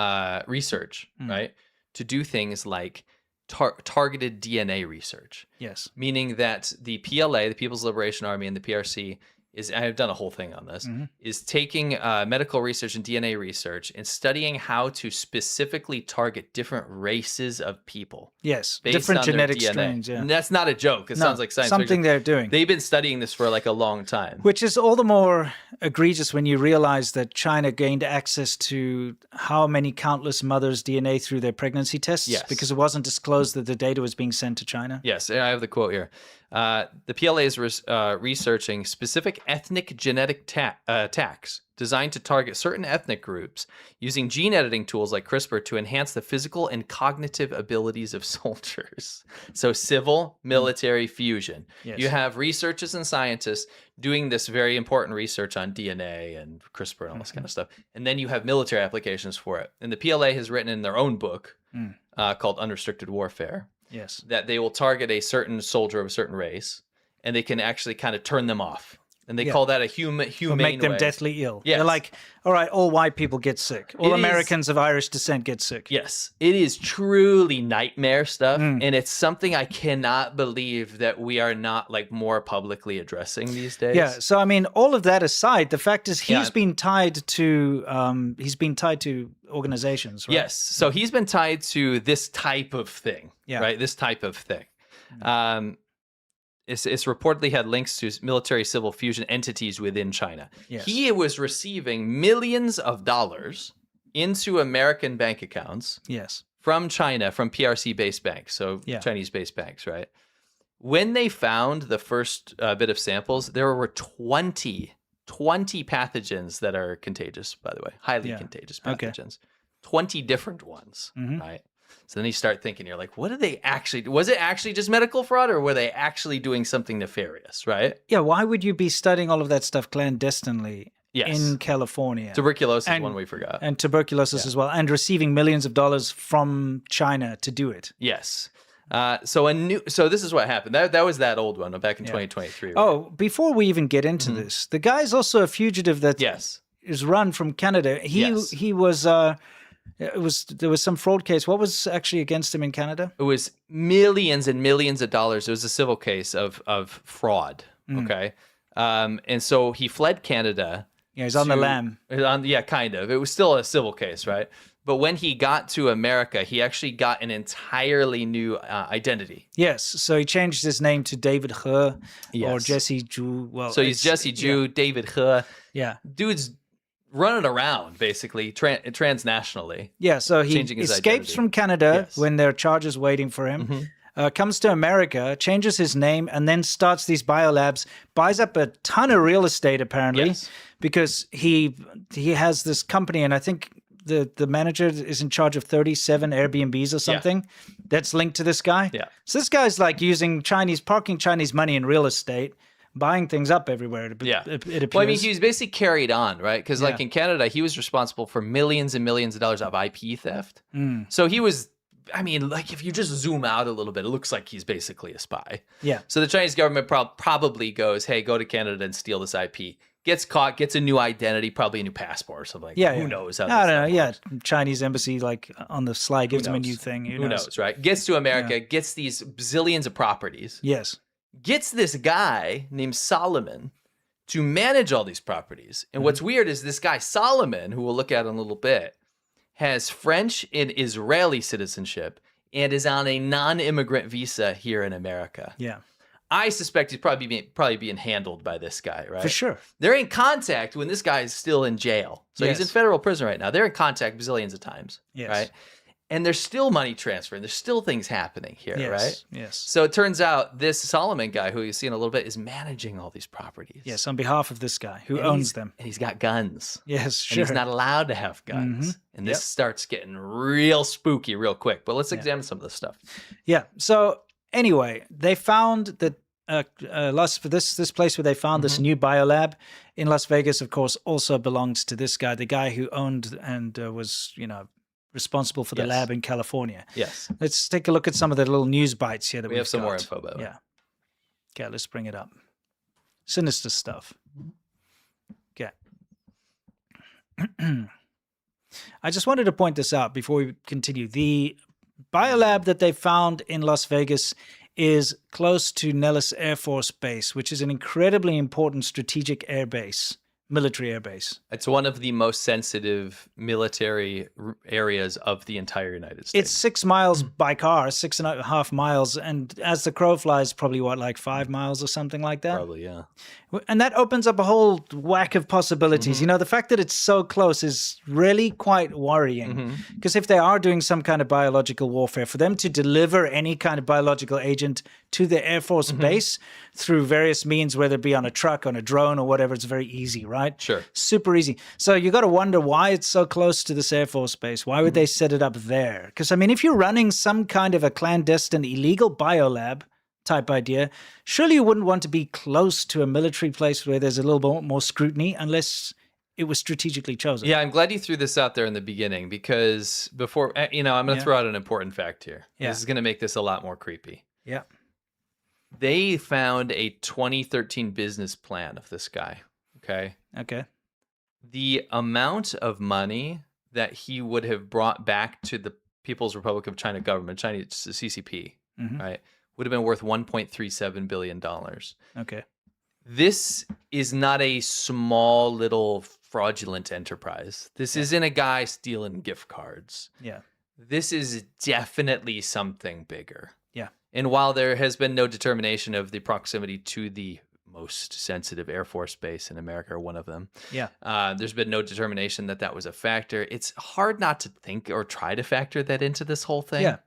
research, right, to do things like targeted DNA research. Yes. Meaning that the PLA, the People's Liberation Army, and the PRC I've done a whole thing on this, is taking medical research and DNA research and studying how to specifically target different races of people. Yes, different genetic strains. Yeah. And that's not a joke. It sounds like science something fiction. they're doing. They've been studying this for like a long time. Which is all the more egregious when you realize that China gained access to how many countless mothers' DNA through their pregnancy tests. Yes. Because it wasn't disclosed that the data was being sent to China. Yes, I have the quote here. The PLA is researching specific ethnic genetic attacks designed to target certain ethnic groups using gene editing tools like CRISPR to enhance the physical and cognitive abilities of soldiers. So civil military fusion. Yes. You have researchers and scientists doing this very important research on DNA and CRISPR and all this kind of stuff. And then you have military applications for it. And the PLA has written in their own book called Unrestricted Warfare. Yes. That they will target a certain soldier of a certain race, and they can actually kind of turn them off. And they call that a humane make them way. deathly ill. Yes. They're like, all right, all white people get sick. All Americans of Irish descent get sick. Yes. It is truly nightmare stuff. And it's something I cannot believe that we are not like more publicly addressing these days. Yeah. So, I mean, all of that aside, the fact is he's been tied to organizations, right? Yes. So he's been tied to this type of thing, right? This type of thing. It's reportedly had links to military civil fusion entities within China. Yes. He was receiving millions of dollars into American bank accounts from China, from PRC-based banks, so Chinese-based banks, right? When they found the first bit of samples, there were 20 pathogens that are contagious, by the way, highly contagious pathogens. 20 different ones, right? So then you start thinking, you're like, what did they actually do? Was it actually just medical fraud, or were they actually doing something nefarious, right? Yeah, why would you be studying all of that stuff clandestinely in California? Tuberculosis is one we forgot. And tuberculosis as well, and receiving millions of dollars from China to do it. Yes. So this is what happened. That was that old one back in 2023. Right? Oh, before we even get into this, the guy's also a fugitive that is run from Canada. He was... there was some fraud case. What was actually against him in Canada? It was millions and millions of dollars. It was a civil case of fraud. Okay, and so he fled Canada. Yeah, he's on the lam. Kind of. It was still a civil case, right? But when he got to America, he actually got an entirely new identity. Yes, so he changed his name to David He or Jesse Ju. Well, so he's Jesse Ju, David He. Yeah, dude's running around basically transnationally. Yeah, so he escapes from Canada when there are charges waiting for him, comes to America, changes his name, and then starts these biolabs, buys up a ton of real estate apparently, because he has this company, and I think the manager is in charge of 37 Airbnbs or something that's linked to this guy. Yeah. So this guy's like parking Chinese money in real estate, buying things up everywhere. It appears. Well, I mean, he was basically carried on, right? Because like in Canada, he was responsible for millions and millions of dollars of IP theft. So he was, I mean, like if you just zoom out a little bit, it looks like he's basically a spy. Yeah. So the Chinese government probably goes, hey, go to Canada and steal this IP. Gets caught, gets a new identity, probably a new passport or something. Who knows how I don't know. Yeah. Chinese embassy, like on the sly, gives him a new thing. Who knows, right? Gets to America, gets these zillions of properties. Yes. Gets this guy named Solomon to manage all these properties. And what's weird is this guy Solomon, who we'll look at in a little bit, has French and Israeli citizenship and is on a non-immigrant visa here in America. Yeah. I suspect he's probably being handled by this guy, right? For sure. They're in contact when this guy is still in jail. So he's in federal prison right now. They're in contact bazillions of times, right? And there's still money transferring. There's still things happening here, right? Yes. So it turns out this Solomon guy, who you see in a little bit, is managing all these properties. Yes, on behalf of this guy who owns them. And he's got guns. Yes, sure. And he's not allowed to have guns. And this starts getting real spooky real quick. But let's examine some of this stuff. Yeah. So Anyway, they found that this place where they found this new biolab in Las Vegas, of course, also belongs to this guy, the guy who owned and was, responsible for the lab in California. Yes. Let's take a look at some of the little news bites here that we have some more info about it. Yeah. Okay, let's bring it up. Sinister stuff. Okay. I just wanted to point this out before we continue. The biolab that they found in Las Vegas is close to Nellis Air Force Base, which is an incredibly important strategic military air base. It's one of the most sensitive military areas of the entire United States. It's 6 miles by car, 6.5 miles. And as the crow flies, probably 5 miles or something like that? Probably, yeah. And that opens up a whole whack of possibilities. The fact that it's so close is really quite worrying. Because if they are doing some kind of biological warfare, for them to deliver any kind of biological agent to the Air Force Base through various means, whether it be on a truck, on a drone, or whatever, it's very easy, right? Sure. Super easy. So you got to wonder why it's so close to this Air Force Base. Why would they set it up there? Because, if you're running some kind of a clandestine, illegal biolab type idea, surely you wouldn't want to be close to a military place where there's a little bit more scrutiny unless it was strategically chosen. Yeah, I'm glad you threw this out there in the beginning because before, I'm going to throw out an important fact here. Yeah. This is going to make this a lot more creepy. Yeah. They found a 2013 business plan of this guy. Okay. The amount of money that he would have brought back to the People's Republic of China government, Chinese CCP, right, would have been worth $1.37 billion. Okay. This is not a small little fraudulent enterprise. This isn't a guy stealing gift cards. Yeah. This is definitely something bigger. Yeah. And while there has been no determination of the proximity to the most sensitive Air Force base in America, or one of them, there's been no determination that was a factor. It's hard not to think or try to factor that into this whole thing. Yeah.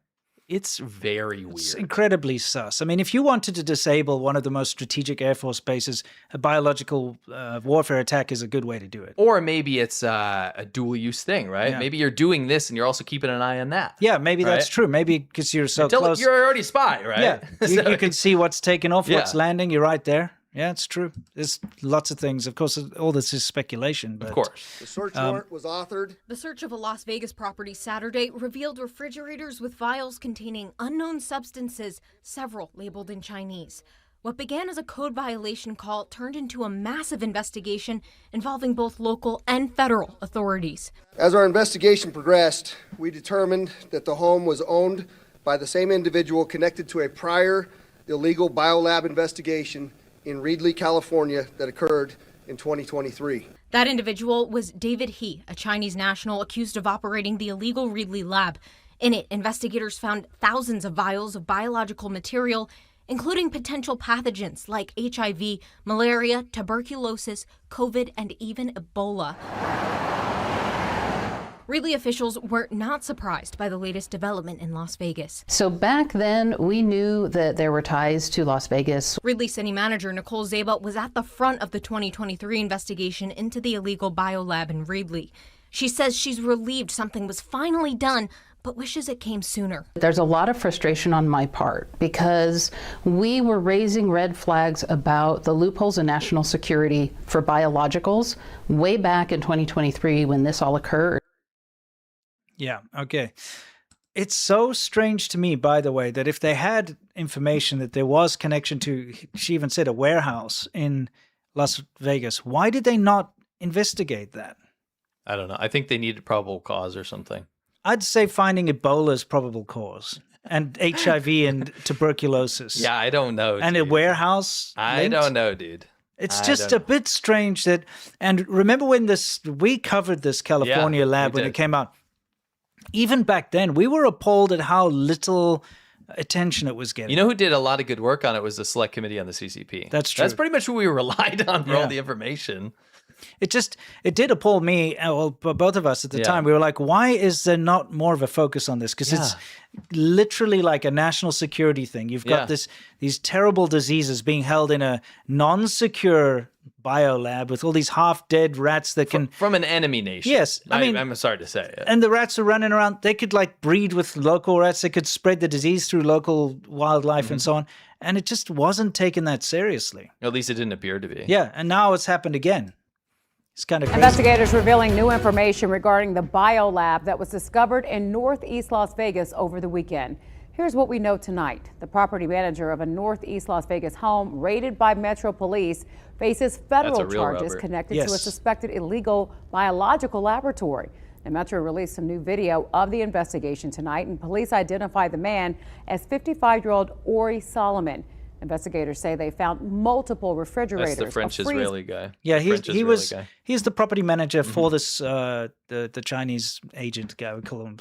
It's very weird. It's incredibly sus. If you wanted to disable one of the most strategic Air Force bases, a biological warfare attack is a good way to do it. Or maybe it's a dual-use thing, right? Yeah. Maybe you're doing this and you're also keeping an eye on that. Yeah, maybe that's true. Maybe because you're so close. You're already a spy, right? Yeah, you can see what's taking off, what's landing. You're right there. Yeah, it's true. There's lots of things. Of course, all this is speculation. But, of course. The search warrant was authored. The search of a Las Vegas property Saturday revealed refrigerators with vials containing unknown substances, several labeled in Chinese. What began as a code violation call turned into a massive investigation involving both local and federal authorities. As our investigation progressed, we determined that the home was owned by the same individual connected to a prior illegal biolab investigation in Reedley, California, that occurred in 2023. That individual was David He, a Chinese national accused of operating the illegal Reedley lab. In it, investigators found thousands of vials of biological material, including potential pathogens like HIV, malaria, tuberculosis, COVID, and even Ebola. Reedley officials were not surprised by the latest development in Las Vegas. So back then, we knew that there were ties to Las Vegas. Reedley City Manager Nicole Zaba was at the front of the 2023 investigation into the illegal biolab in Reedley. She says she's relieved something was finally done, but wishes it came sooner. There's a lot of frustration on my part because we were raising red flags about the loopholes in national security for biologicals way back in 2023 when this all occurred. Yeah, okay. It's so strange to me, by the way, that if they had information that there was connection to, she even said, a warehouse in Las Vegas, why did they not investigate that? I don't know. I think they needed probable cause or something. I'd say finding Ebola's probable cause and HIV and tuberculosis. Yeah, I don't know. And dude. A warehouse linked? I don't know, dude. It's just a bit strange that, and remember when we covered this California lab when it came out. Even back then, we were appalled at how little attention it was getting. You know who did a lot of good work on it was the Select Committee on the CCP. That's true. That's pretty much who we relied on for all the information. it did appall me, well, both of us at the time. We were like, why is there not more of a focus on this? Because it's literally like a national security thing. You've got these terrible diseases being held in a non-secure biolab with all these half-dead rats that can... From an enemy nation. Yes. I mean, I'm sorry to say it. And the rats are running around. They could like breed with local rats. They could spread the disease through local wildlife and so on. And it just wasn't taken that seriously. At least it didn't appear to be. Yeah, and now it's happened again. It's kind of crazy. Investigators revealing new information regarding the biolab that was discovered in Northeast Las Vegas over the weekend. Here's what we know tonight. The property manager of a Northeast Las Vegas home raided by Metro Police faces federal charges connected to a suspected illegal biological laboratory. And Metro released some new video of the investigation tonight, and police identified the man as 55-year-old Ori Solomon. Investigators say they found multiple refrigerators. That's the French-Israeli guy. Yeah, he's the property manager for this the Chinese agent guy. We call him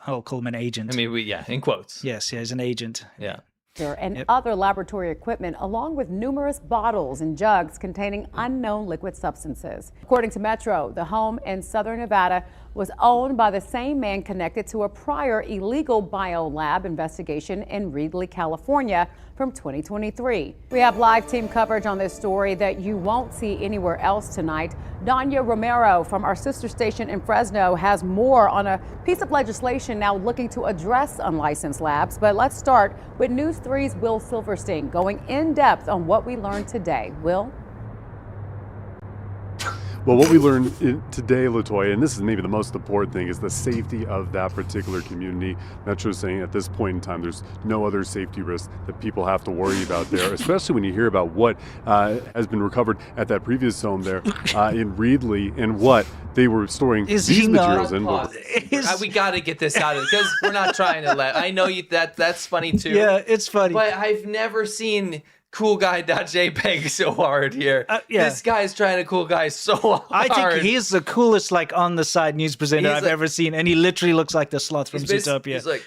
I'll call him an agent. I mean, in quotes. Yes, he's an agent. Yeah. And other laboratory equipment, along with numerous bottles and jugs containing unknown liquid substances. According to Metro, the home in southern Nevada was owned by the same man connected to a prior illegal biolab investigation in Reedley, California from 2023. We have live team coverage on this story that you won't see anywhere else tonight. Danya Romero from our sister station in Fresno has more on a piece of legislation now looking to address unlicensed labs. But let's start with News 3's Will Silverstein going in depth on what we learned today. Will? Well, what we learned today, Latoya, and this is maybe the most important thing, is the safety of that particular community. Metro is saying at this point in time, there's no other safety risk that people have to worry about there, especially when you hear about what has been recovered at that previous home there in Reedley and what they were storing these materials in. We got to get this out of it because we're not trying to I know that's funny too. Yeah, it's funny. But I've never seen cool guy.jpg so hard here. This guy's trying to cool guy so hard. I think he's the coolest on the side news presenter I've ever seen, and he literally looks like the sloth from Zootopia. He's like,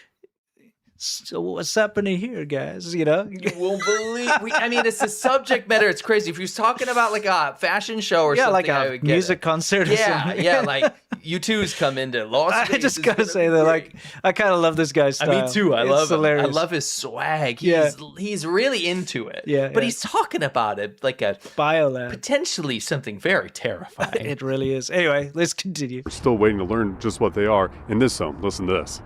so what's happening here, guys? You know, you won't believe. I mean, it's the subject matter. It's crazy. If he was talking about like a fashion show or something, like a music concert or something. Yeah, like U2's come into Las Vegas. I just gotta say that, I kind of love this guy's style. Me too. I love hilarious. I love his swag. He's really into it. But he's talking about it like a biolab, potentially something very terrifying. It really is. Anyway, let's continue. We're still waiting to learn just what they are in this zone. Listen to this.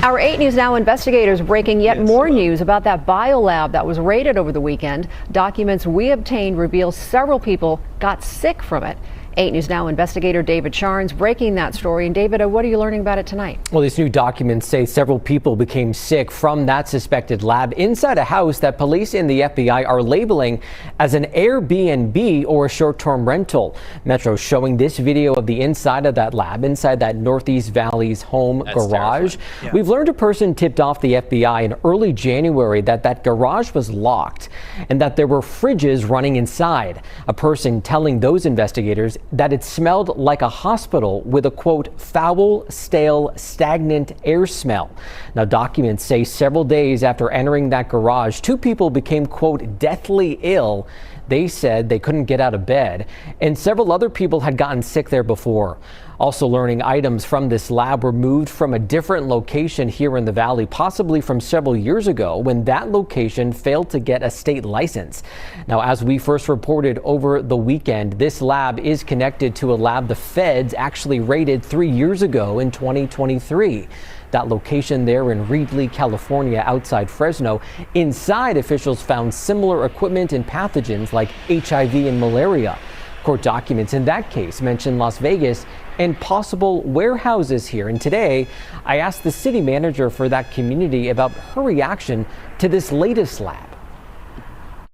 Our 8 News Now investigators breaking yet more news about that biolab that was raided over the weekend. Documents we obtained reveal several people got sick from it. 8 News Now investigator David Charnes breaking that story. And David, what are you learning about it tonight? Well, these new documents say several people became sick from that suspected lab inside a house that police and the FBI are labeling as an Airbnb or a short-term rental. Metro showing this video of the inside of that lab, inside that Northeast Valley's home garage. We've learned a person tipped off the FBI in early January that garage was locked and that there were fridges running inside. A person telling those investigators that it smelled like a hospital with a, quote, foul, stale, stagnant air smell. Now, documents say several days after entering that garage, 2 people became, quote, deathly ill. They said they couldn't get out of bed, and several other people had gotten sick there before. Also learning items from this lab were moved from a different location here in the valley, possibly from several years ago when that location failed to get a state license. Now, as we first reported over the weekend, this lab is connected to a lab the feds actually raided 3 years ago in 2023. That location there in Reedley, California, outside Fresno. Inside, officials found similar equipment and pathogens like HIV and malaria. Court documents in that case mention Las Vegas and possible warehouses here. And today, I asked the city manager for that community about her reaction to this latest lab.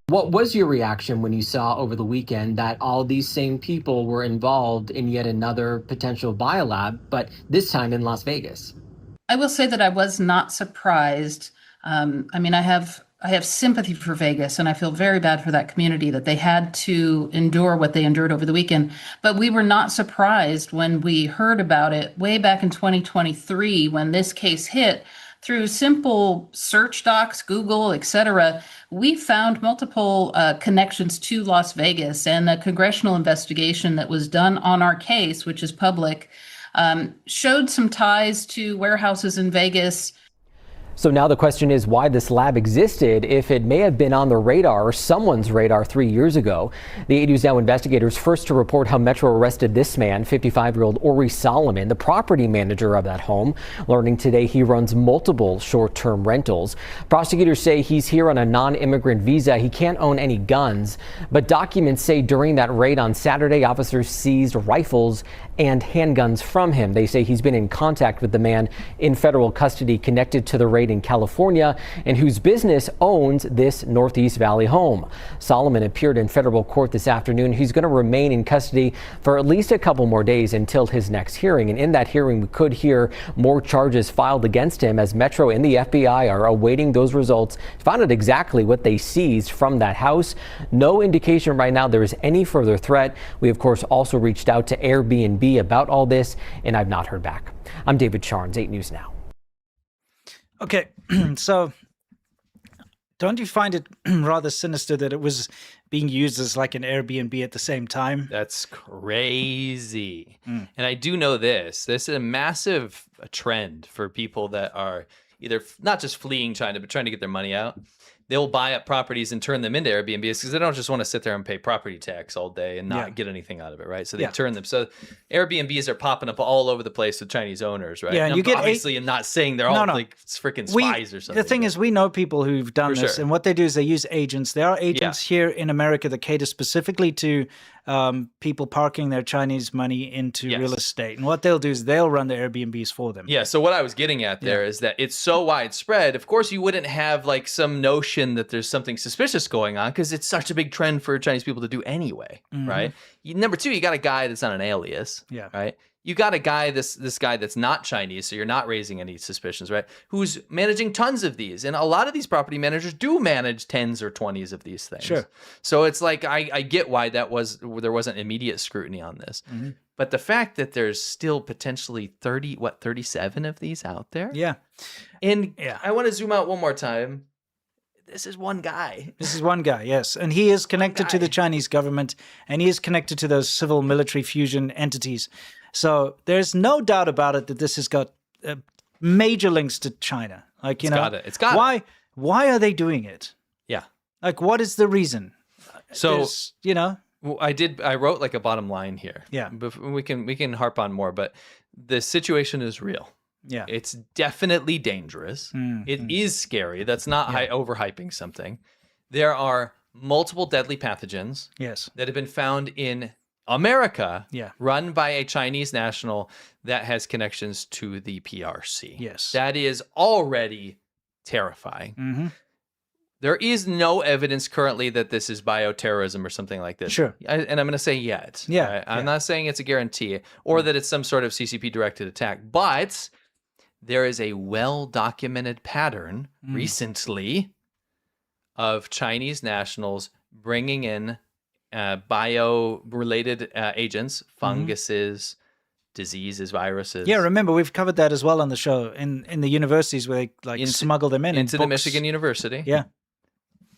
What was your reaction when you saw over the weekend that all these same people were involved in yet another potential biolab, but this time in Las Vegas? I will say that I was not surprised. I mean, I have sympathy for Vegas, and I feel very bad for that community that they had to endure what they endured over the weekend. But we were not surprised when we heard about it way back in 2023 when this case hit. through simple search docs, Google, etc., we found multiple connections to Las Vegas, and a congressional investigation that was done on our case, which is public, showed some ties to warehouses in Vegas. So now the question is why this lab existed if it may have been on the radar or someone's radar 3 years ago. The 8 News Now investigators first to report how Metro arrested this man, 55-year-old Ori Solomon, the property manager of that home, learning today he runs multiple short-term rentals. Prosecutors say he's here on a non-immigrant visa. He can't own any guns, but documents say during that raid on Saturday, officers seized rifles and handguns from him. They say he's been in contact with the man in federal custody connected to the raid in California and whose business owns this Northeast Valley home. Solomon appeared in federal court this afternoon. He's going to remain in custody for at least a couple more days until his next hearing. And in that hearing, we could hear more charges filed against him as Metro and the FBI are awaiting those results to find out exactly what they seized from that house. No indication right now there is any further threat. We, of course, also reached out to Airbnb about all this, and I've not heard back. I'm David Charnes, 8 News Now. Okay, so don't you find it rather sinister that it was being used as like an Airbnb at the same time? That's crazy. And I do know this is a massive trend for people that are either not just fleeing China, but trying to get their money out. They'll buy up properties and turn them into Airbnbs because they don't just want to sit there and pay property tax all day and not get anything out of it, right? So they turn them. So Airbnbs are popping up all over the place with Chinese owners, right? Yeah, and you get obviously, and not saying they're all like freaking spies or something. The thing is, we know people who've done this, and what they do is they use agents. There are agents here in America that cater specifically to people parking their Chinese money into real estate. And what they'll do is they'll run the Airbnbs for them. Yeah, so what I was getting at there is that it's so widespread. Of course, you wouldn't have like some notion that there's something suspicious going on because it's such a big trend for Chinese people to do anyway, right? Number two, you got a guy that's not an alias, right? You got a guy, this guy that's not Chinese, so you're not raising any suspicions, right? Who's managing tons of these. And a lot of these property managers do manage 10s or 20s of these things. Sure. So it's like, I get why there wasn't immediate scrutiny on this. But the fact that there's still potentially 37 of these out there? Yeah. And I want to zoom out one more time. This is one guy. This is one guy, yes. And he is connected to the Chinese government, and he is connected to those civil military fusion entities. So there's no doubt about it that this has got major links to China. Like, you know, it's got why? Why are they doing it? Yeah. Like, what is the reason? So, you know, I wrote like a bottom line here. Yeah. We can harp on more, but the situation is real. Yeah. It's definitely dangerous. It is scary. That's not overhyping something. There are multiple deadly pathogens that have been found in America, run by a Chinese national that has connections to the PRC. Yes. That is already terrifying. There is no evidence currently that this is bioterrorism or something like this. Sure. And I'm going to say yet. Yeah. Right? I'm not saying it's a guarantee or that it's some sort of CCP-directed attack, but there is a well-documented pattern recently of Chinese nationals bringing in bio-related agents, funguses, diseases, viruses. Yeah, remember, we've covered that as well on the show in the universities where they smuggle them into the Michigan University. Yeah.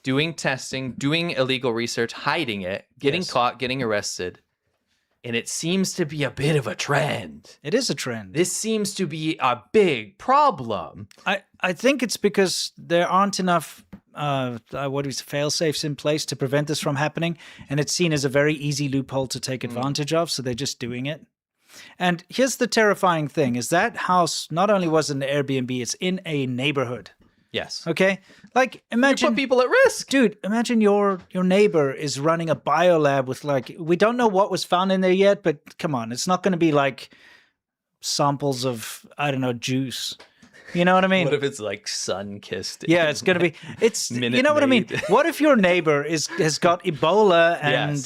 Doing testing, doing illegal research, hiding it, getting caught, getting arrested. And it seems to be a bit of a trend. It is a trend. This seems to be a big problem. I think it's because there aren't enough fail-safes in place to prevent this from happening. And it's seen as a very easy loophole to take advantage of. So they're just doing it. And here's the terrifying thing is that house not only was an Airbnb, it's in a neighborhood. Yes. Okay. Like, imagine you put people at risk, dude. Imagine your neighbor is running a biolab with we don't know what was found in there yet, but come on, it's not going to be like samples of juice. You know what I mean? What if it's like sun-kissed? Yeah, it's going to be. It's you know what I mean. What if your neighbor has got Ebola and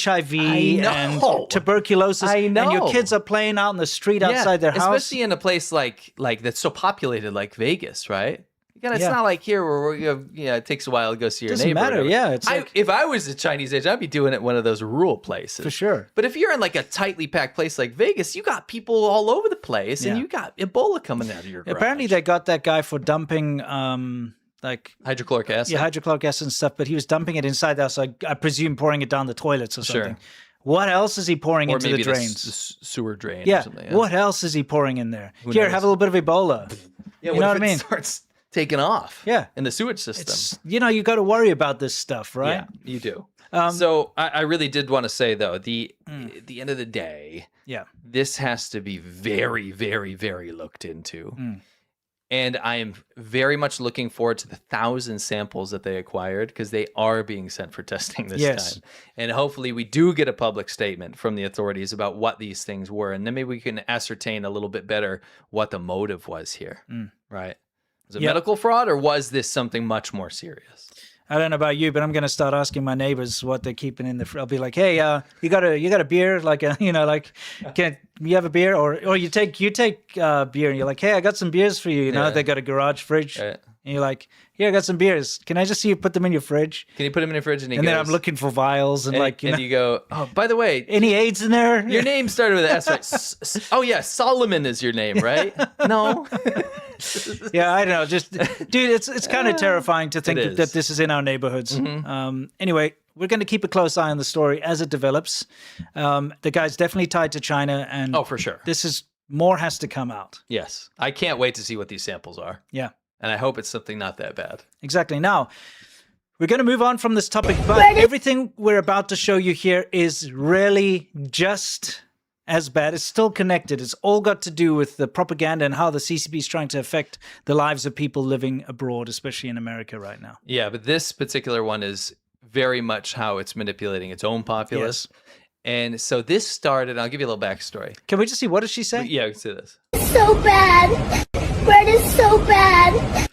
HIV and tuberculosis, and your kids are playing out in the street outside their house, especially in a place like that's so populated like Vegas, right? It's not like here where it takes a while to go see your Doesn't neighbor. matter. Yeah, it's if I was a Chinese agent, I'd be doing it in one of those rural places for sure. But if you're in like a tightly packed place like Vegas, you got people all over the place, and you got Ebola coming out of your garage. Apparently, they got that guy for dumping like hydrochloric acid. Yeah, hydrochloric acid and stuff. But he was dumping it inside the house. So I presume pouring it down the toilets or something. Sure. What else is he pouring into the drains? The sewer drain. Yeah. Or something, What else is he pouring in there? Who Here, knows? have a little bit of Ebola. Yeah, you know what I it mean? Starts taking off. Yeah. In the sewage system. You got to worry about this stuff, right? Yeah, you do. So I really did want to say though, at the end of the day, this has to be very, very, very looked into. And I am very much looking forward to the 1,000 samples that they acquired, because they are being sent for testing this time. And hopefully we do get a public statement from the authorities about what these things were. And then maybe we can ascertain a little bit better what the motive was here, right? Was it medical fraud, or was this something much more serious? I don't know about you, but I'm gonna start asking my neighbors what they're keeping in the. I'll be like, "Hey, you got a beer? Like, can you have a beer? Or you take beer, and you're like, hey, I got some beers for you. You know, they got a garage fridge, and you're like, here, I got some beers. Can I just see you put them in your fridge? Can you put them in your fridge? And then I'm looking for vials and you go, oh, by the way, any AIDS in there? Your name started with an S, right? Oh yeah, Solomon is your name, right? No. Yeah, I don't know. Just, dude, it's kind of terrifying to think that this is in our neighborhoods. Anyway, we're going to keep a close eye on the story as it develops. The guy's definitely tied to China, and for sure, more has to come out. Yes, I can't wait to see what these samples are. Yeah, and I hope it's something not that bad. Exactly. Now, we're going to move on from this topic, but everything we're about to show you here is really just as bad. It's still connected. It's all got to do with the propaganda and how the CCP is trying to affect the lives of people living abroad, especially in America right now. Yeah, but this particular one is very much how it's manipulating its own populace. Yes. And so this started, I'll give you a little backstory. Can we just see, what does she say? Yeah, we can see this. So bad. Bread is so bad.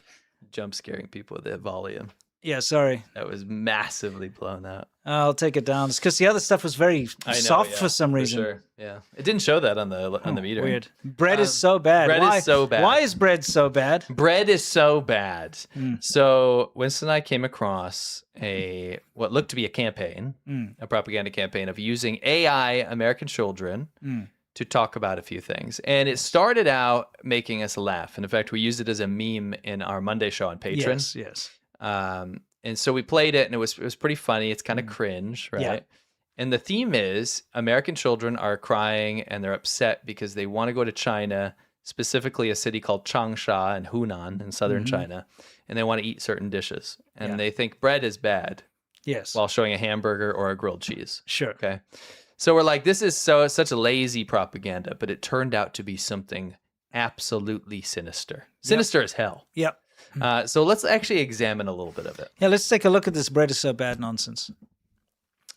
Jump scaring people with the volume. Yeah, sorry. That was massively blown out. I'll take it down. It's because the other stuff was very soft for some reason. For sure. Yeah, it didn't show that on the meter. Weird. Bread is so bad. Bread is so bad. Why is bread so bad? Bread is so bad. So Winston and I came across what looked to be a campaign, a propaganda campaign of using AI American children to talk about a few things. And it started out making us laugh. And in fact, we used it as a meme in our Monday show on Patreon. Yes. And so we played it, and it was pretty funny. It's kind of cringe, right? Yeah. And the theme is American children are crying and they're upset because they want to go to China, specifically a city called Changsha in Hunan in southern China, and they want to eat certain dishes. And they think bread is bad. Yes. While showing a hamburger or a grilled cheese. Sure. Okay. So we're like, this is such a lazy propaganda, but it turned out to be something absolutely sinister. Sinister as hell. Yep. So let's actually examine a little bit of it. Yeah, let's take a look at this bread is so bad nonsense.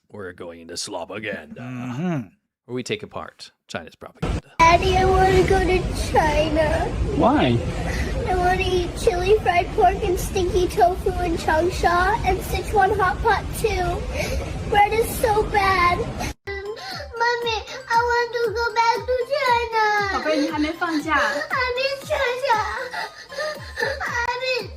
We're going into slopaganda, where we take apart China's propaganda. Daddy, I want to go to China. Why? I want to eat chili fried pork and stinky tofu in Changsha and Sichuan hot pot too. Bread is so bad. Mommy, I want to go back to China. 宝贝，你还没放假。I miss China. I miss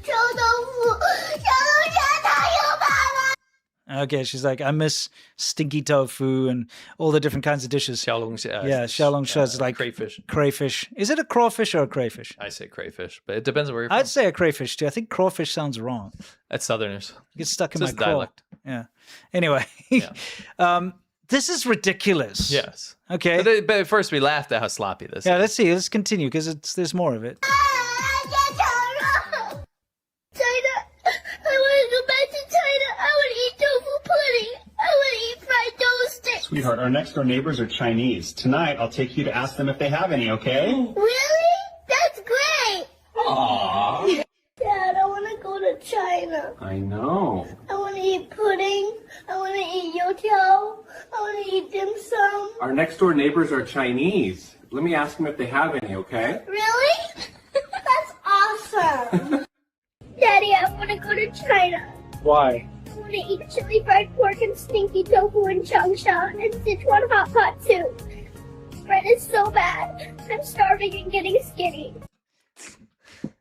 臭豆腐，小龙虾太有爸爸。 Okay, she's like, I miss stinky tofu and all the different kinds of dishes. Xiaolongjia is like crayfish. Crayfish. Is it a crawfish or a crayfish? I say crayfish, but it depends on where you're from. I'd say a crayfish too. I think crawfish sounds wrong. That's Southerners. It gets stuck in It's my just dialect. craw. Yeah. Anyway, this is ridiculous. Yes. Okay. But at first we laughed at how sloppy this is. Let's see. Let's continue because there's more of it. China, I want to go back to China. I want to eat tofu pudding. I want to eat fried dough sticks. Sweetheart, our next door neighbors are Chinese. Tonight, I'll take you to ask them if they have any, okay? Really? That's great. Aww. Dad, I want to go to China. I know. I want to eat pudding. I want to eat youtiao. I want to eat dim sum. Our next door neighbors are Chinese. Let me ask them if they have any, okay? Really? That's awesome. Daddy, I want to go to China. Why? I want to eat chili fried pork and stinky tofu in Changsha and Sichuan hot pot too. Bread is so bad. I'm starving and getting skinny.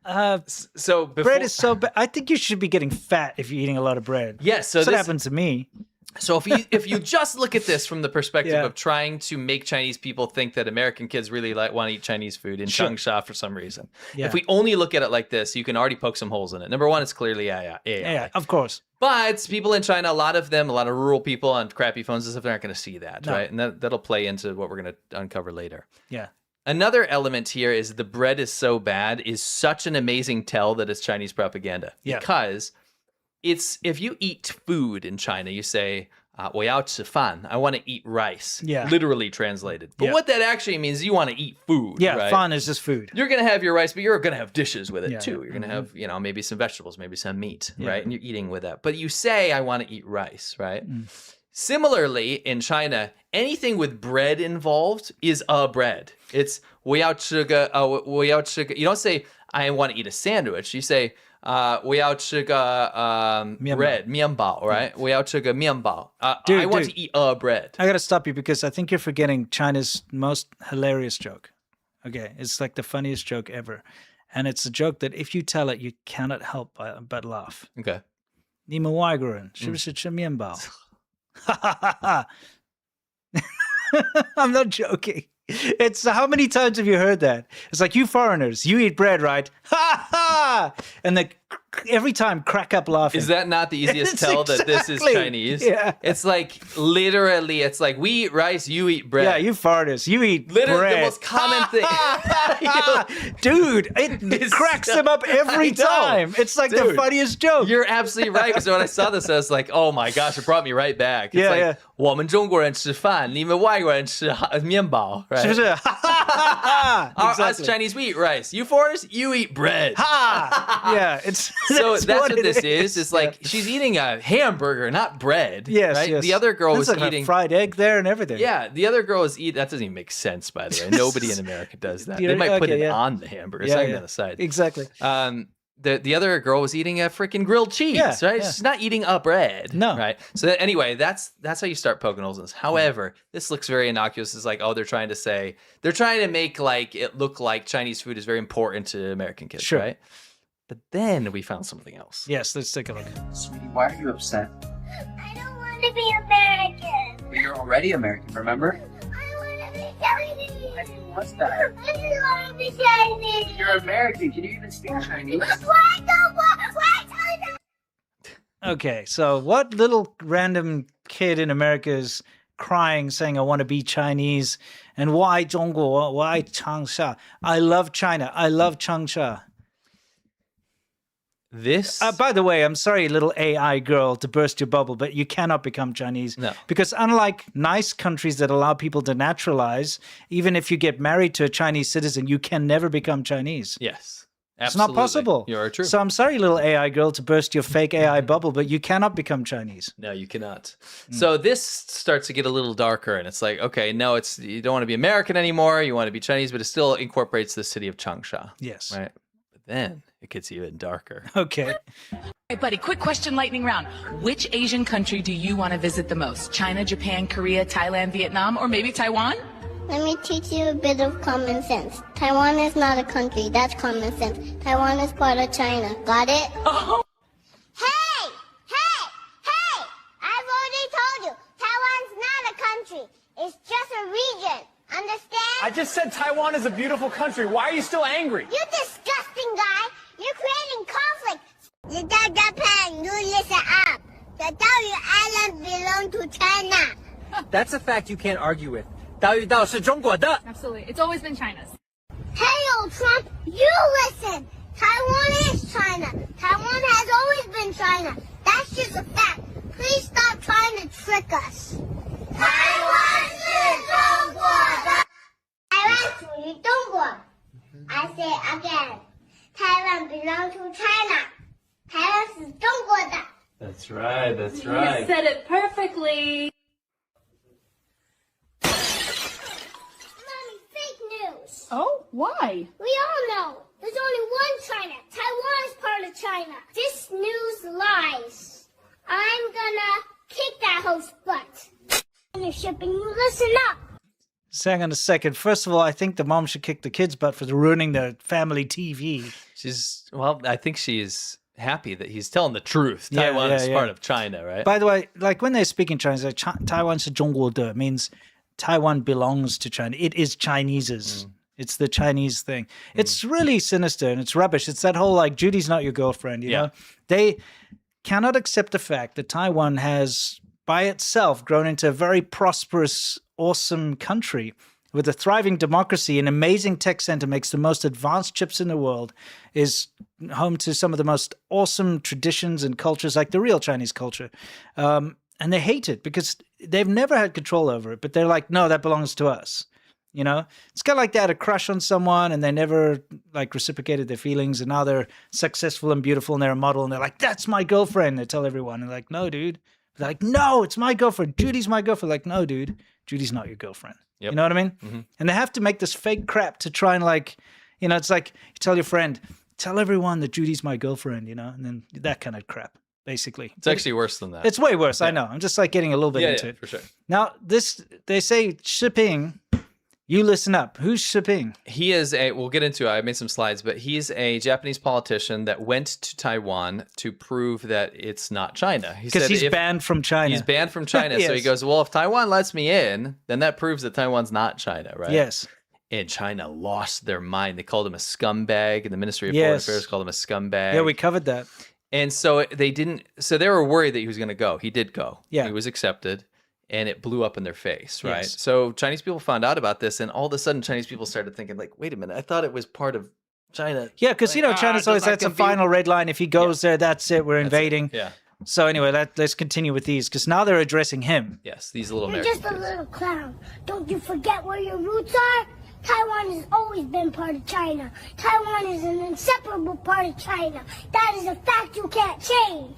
Bread is so bad. I think you should be getting fat if you're eating a lot of bread. Yes, so that happened to me. So if you just look at this from the perspective of trying to make Chinese people think that American kids really want to eat Chinese food in Changsha for some reason, if we only look at it like this, you can already poke some holes in it. Number one, it's clearly AI. Yeah, of course. But people in China, a lot of rural people on crappy phones and stuff, they're not going to see that, right? And that'll play into what we're going to uncover later. Yeah. Another element here is the bread is so bad is such an amazing tell that it's Chinese propaganda. Yeah. Because it's if you eat food in China, you say, 我要吃饭, I want to eat rice. Yeah. Literally translated. But what that actually means is you want to eat food. Yeah, right? fan is just food. You're going to have your rice, but you're going to have dishes with it too. You're going to have, maybe some vegetables, maybe some meat, right? And you're eating with that. But you say, I want to eat rice, right? Similarly, in China, anything with bread involved is a bread. It's 我要吃个, 我要吃个, you don't say, I want to eat a sandwich. You say, 我要吃个 bread, 面包, right? 我要吃个面包. I want to eat a bread. I got to stop you because I think you're forgetting China's most hilarious joke. Okay, it's like the funniest joke ever. And it's a joke that if you tell it, you cannot help but laugh. Okay. 你们外国人是不是吃面包? I'm not joking. It's how many times have you heard that? It's like, you foreigners, you eat bread, right? Ha ha! And every time crack up laughing. Is that not the easiest tell that this is Chinese? Yeah. It's like, literally, it's like, we eat rice, you eat bread. Yeah, you foreigners, you eat literally bread. The most common thing. Dude, it cracks them up every time. It's like the funniest joke. You're absolutely right. Because when I saw this, I was like, oh my gosh, it brought me right back. It's like, 我们中国人吃饭，你们外国人吃面包, right? 是不是? Us Chinese, we eat rice. You foreigners, you eat bread. Ha! Yeah, it's so that's what this is. It's like she's eating a hamburger, not bread. Yes, right? yes. The other girl That's was like eating a fried egg there and everything. Yeah, the other girl was eating. That doesn't even make sense, by the way. Nobody in America does that. They might put it on the hamburger, second on the side. Exactly. The other girl was eating a freaking grilled cheese, right? She's not eating a bread, right? So anyway, that's how you start poking holes in this. However, this looks very innocuous. It's like, oh, they're trying to make like it look like Chinese food is very important to American kids, right? But then we found something else. Yes, let's take a look. Sweetie, why are you upset? I don't want to be American. But you're already American, remember? I want to be Chinese. What's that? I just want to be Chinese. You're American. Can you even speak Chinese? Okay, so what little random kid in America is crying, saying, I want to be Chinese, and why Zhongguo, why Changsha? I love China. I love Changsha. This, by the way, I'm sorry, little AI girl, to burst your bubble, but you cannot become Chinese. No. Because unlike nice countries that allow people to naturalize, even if you get married to a Chinese citizen, you can never become Chinese. Yes. It's Absolutely. not possible. You're true. So I'm sorry, little AI girl, to burst your fake AI bubble, but you cannot become Chinese. No, you cannot. So this starts to get a little darker, and it's like, okay, no, you don't want to be American anymore. You want to be Chinese, but it still incorporates the city of Changsha. Yes. Right. But then it gets even darker. Okay. Hey, buddy, quick question, lightning round. Which Asian country do you want to visit the most? China, Japan, Korea, Thailand, Vietnam, or maybe Taiwan? Let me teach you a bit of common sense. Taiwan is not a country. That's common sense. Taiwan is part of China. Got it? Oh. Hey! I've already told you. Taiwan's not a country. It's just a region. Understand? I just said Taiwan is a beautiful country. Why are you still angry? You disgusting guy. You're creating conflict. Little Japan, you listen up. The Taoyu Island belong to China. That's a fact you can't argue with. 岛屿岛是中国的. Absolutely. It's always been China's. Hey, old Trump, you listen. Taiwan is China. Taiwan has always been China. That's just a fact. Please stop trying to trick us. Taiwan is China. Taiwan 属于中国. I say again. Taiwan belongs to China. Taiwan 是中国的. That's right. That's right. You said it perfectly. Oh, why? We all know. There's only one China. Taiwan is part of China. This news lies. I'm gonna kick that host's butt. Finish shipping. Listen up. hang on a second. First of all, I think the mom should kick the kids' butt for ruining the family TV. I think she's happy that he's telling the truth. Taiwan is part of China, right? By the way, like when they speak in Chinese, like Taiwan 是中国的 means Taiwan belongs to China. It is Chinese's. It's the Chinese thing. It's really sinister and it's rubbish. It's that whole like Judy's not your girlfriend, you know? They cannot accept the fact that Taiwan has by itself grown into a very prosperous, awesome country with a thriving democracy, an amazing tech center, makes the most advanced chips in the world, is home to some of the most awesome traditions and cultures, like the real Chinese culture. And they hate it because they've never had control over it, but they're like, no, that belongs to us. You know, it's kind of like they had a crush on someone and they never like reciprocated their feelings, and now they're successful and beautiful and they're a model and they're like, that's my girlfriend. They tell everyone and they're like, no, dude. They're like, no, it's my girlfriend. Judy's my girlfriend. Like, no, dude, Judy's not your girlfriend. Yep. You know what I mean? Mm-hmm. And they have to make this fake crap to try and like, you know, it's like you tell your friend, tell everyone that Judy's my girlfriend, you know, and then that kind of crap. Basically, it's actually worse than that. It's way worse. I know. I'm just like getting a little bit into it for sure. Now, they say Shiping. You listen up. Who's Shiping? He is we'll get into it. I made some slides, but he's a Japanese politician that went to Taiwan to prove that it's not China. Because he's banned from China. He's banned from China. Yes. So he goes, well, if Taiwan lets me in, then that proves that Taiwan's not China, right? Yes. And China lost their mind. They called him a scumbag, and the Ministry of Foreign Affairs called him a scumbag. Yeah, we covered that. And so they were worried that he was going to go. He did go. Yeah. He was accepted. And it blew up in their face, right? Yes. So Chinese people found out about this, and all of a sudden Chinese people started thinking, like, wait a minute, I thought it was part of China. Yeah, because, you know, China's always, that's a final red line. If he goes there, that's it, we're invading. Yeah. So anyway, let's continue with these, because now they're addressing him. Yes, these little You're American just a kids. little clown. Don't you forget where your roots are? Taiwan has always been part of China. Taiwan is an inseparable part of China. That is a fact you can't change.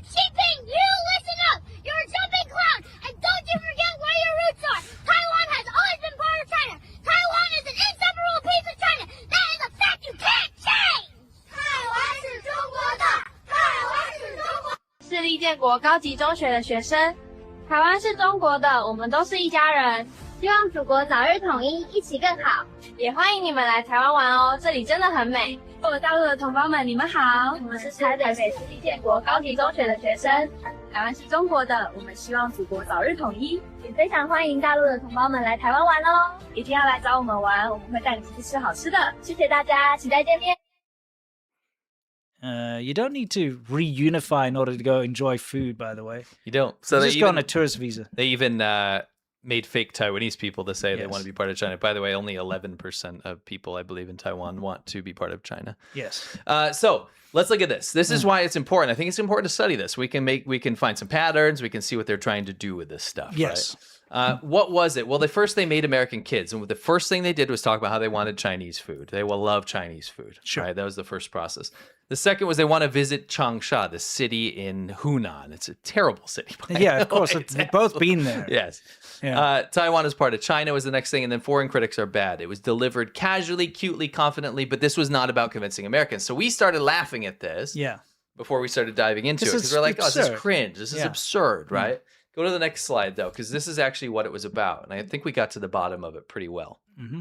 Xiping, you listen up! You're a jumping clown! And don't you forget where your roots are! Taiwan has always been part of China! Taiwan is an inseparable piece of China! That is a fact you can't change! Taiwan 是中国的! Taiwan 是中国是立建国高级中学的学生。台湾是中国的，我们都是一家人。希望祖国早日统一，一起更好。也欢迎你们来台湾玩哦，这里真的很美。各位大陆的同胞们，你们好，我们是台北市立建国高级中学的学生。台湾是中国的，我们希望祖国早日统一，也非常欢迎大陆的同胞们来台湾玩哦，一定要来找我们玩，我们会带你去吃好吃的。谢谢大家，期待见面。You don't need to reunify in order to go enjoy food, by the way. You don't. So they just go on a tourist visa. They even made fake Taiwanese people to say they want to be part of China. By the way, only 11% of people, I believe, in Taiwan want to be part of China. Yes. So let's look at this. This is why it's important. I think it's important to study this. We can find some patterns. We can see what they're trying to do with this stuff. Yes. Right? What was it? Well, they made American kids, and the first thing they did was talk about how they wanted Chinese food. They will love Chinese food. Sure. Right? That was the first process. The second was they want to visit Changsha, the city in Hunan. It's a terrible city. Yeah, of course. They've both been there. Yes. Yeah. Taiwan is part of China was the next thing, and then foreign critics are bad. It was delivered casually, cutely, confidently, but this was not about convincing Americans. So we started laughing at this before we started diving into it, because we're like, absurd. oh, this is cringe. This is absurd, right? Go to the next slide, though, because this is actually what it was about, and I think we got to the bottom of it pretty well. Mm-hmm.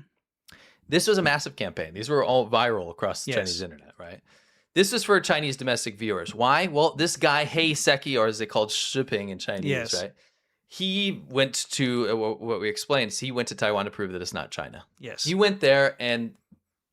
This was a massive campaign. These were all viral across the Chinese internet, right? This is for Chinese domestic viewers. Why? Well, this guy, Hei Seki, or as they called Shiping in Chinese, right? He went to, what we explained, is he went to Taiwan to prove that it's not China. Yes. He went there and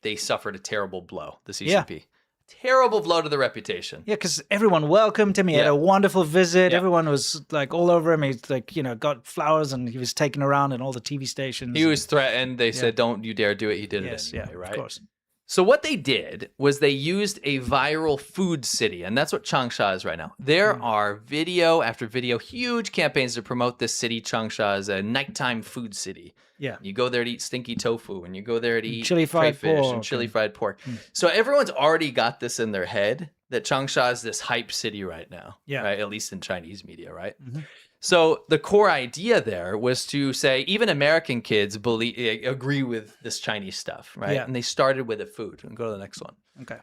they suffered a terrible blow, the CCP. Terrible blow to the reputation. Yeah, because everyone welcomed him. He had a wonderful visit. Everyone was like all over him. He's like, you know, got flowers and he was taken around in all the TV stations. He was threatened. They said, don't you dare do it. He did it anyway, right? Of course. So what they did was they used a viral food city, and that's what Changsha is right now. There are video after video, huge campaigns to promote this city, Changsha, as a nighttime food city. Yeah. You go there to eat stinky tofu, and you go there to eat chili fried crayfish pork and chili fried pork. So everyone's already got this in their head that Changsha is this hype city right now. Yeah. Right? At least in Chinese media, right? Mm-hmm. So the core idea there was to say even American kids agree with this Chinese stuff, right? Yeah. And they started with the food. And go to the next one. Okay.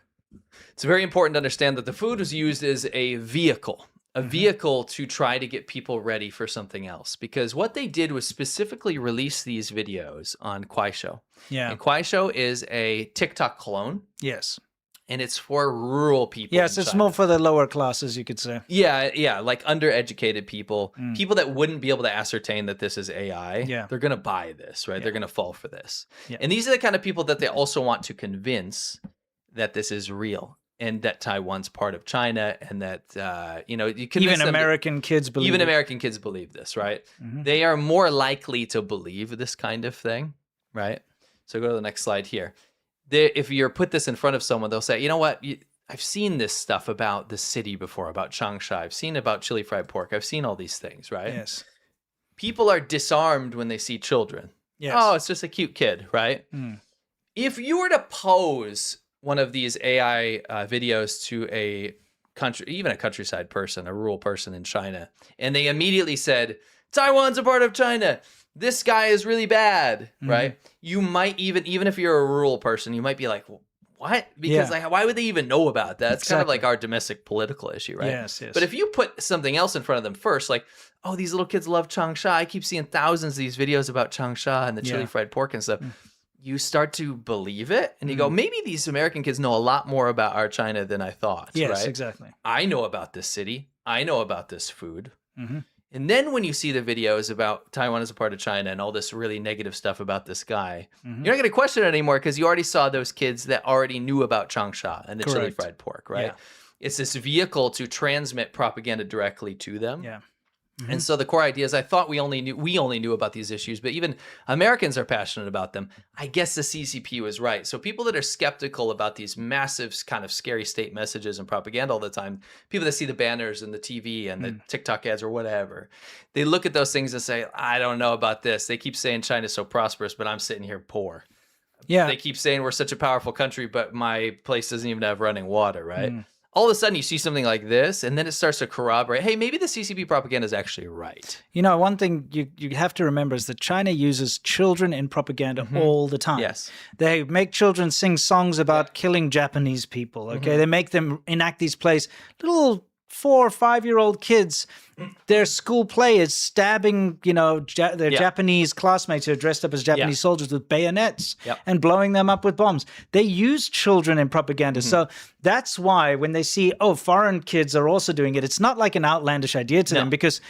It's very important to understand that the food was used as a vehicle. a vehicle to try to get people ready for something else. Because what they did was specifically release these videos on Kuaishou. Yeah. And Kuaishou is a TikTok clone. Yes. And it's for rural people. Yes, in it's China. more for the lower classes, you could say. Yeah, like undereducated people, people that wouldn't be able to ascertain that this is AI. Yeah. They're going to buy this, right? Yeah. They're going to fall for this. Yeah. And these are the kind of people that they also want to convince that this is real and that Taiwan's part of China and that, you convince Even them American kids believe Even it. American kids believe this, right? Mhm. They are more likely to believe this kind of thing, right? So go to the next slide here. If you're put this in front of someone, they'll say, you know what? I've seen this stuff about the city before, about Changsha. I've seen about chili fried pork. I've seen all these things, right? Yes. People are disarmed when they see children. Yes. Oh, it's just a cute kid, right? Mm. If you were to pose one of these AI videos to a country, even a countryside person, a rural person in China, and they immediately said, Taiwan's a part of China, this guy is really bad, right? You might even if you're a rural person, you might be like, well, what? Because like, why would they even know about that? It's kind of like our domestic political issue, right? Yes, yes. But if you put something else in front of them first, like, oh, these little kids love Changsha. I keep seeing thousands of these videos about Changsha and the chili fried pork and stuff. You start to believe it and you go, maybe these American kids know a lot more about our China than I thought. Yes, right? exactly. I know about this city. I know about this food. Mm-hmm. And then when you see the videos about Taiwan as a part of China and all this really negative stuff about this guy, you're not going to question it anymore because you already saw those kids that already knew about Changsha and the chili fried pork, right? Yeah. It's this vehicle to transmit propaganda directly to them. Yeah. And so the core idea is I thought we only knew about these issues, but even Americans are passionate about them. I guess the CCP was right. So people that are skeptical about these massive kind of scary state messages and propaganda all the time, people that see the banners and the TV and the TikTok ads or whatever, they look at those things and say, I don't know about this. They keep saying China's so prosperous, but I'm sitting here poor. Yeah. They keep saying we're such a powerful country, but my place doesn't even have running water, right? All of a sudden you see something like this and then it starts to corroborate, hey, maybe the CCP propaganda is actually right. You know, one thing you have to remember is that China uses children in propaganda all the time. Yes. They make children sing songs about killing Japanese people, okay? They make them enact these plays. Little 4 or 5-year-old kids, their school play is stabbing, their Japanese classmates who are dressed up as Japanese soldiers with bayonets and blowing them up with bombs. They use children in propaganda. So that's why when they see, foreign kids are also doing it, it's not like an outlandish idea to them because,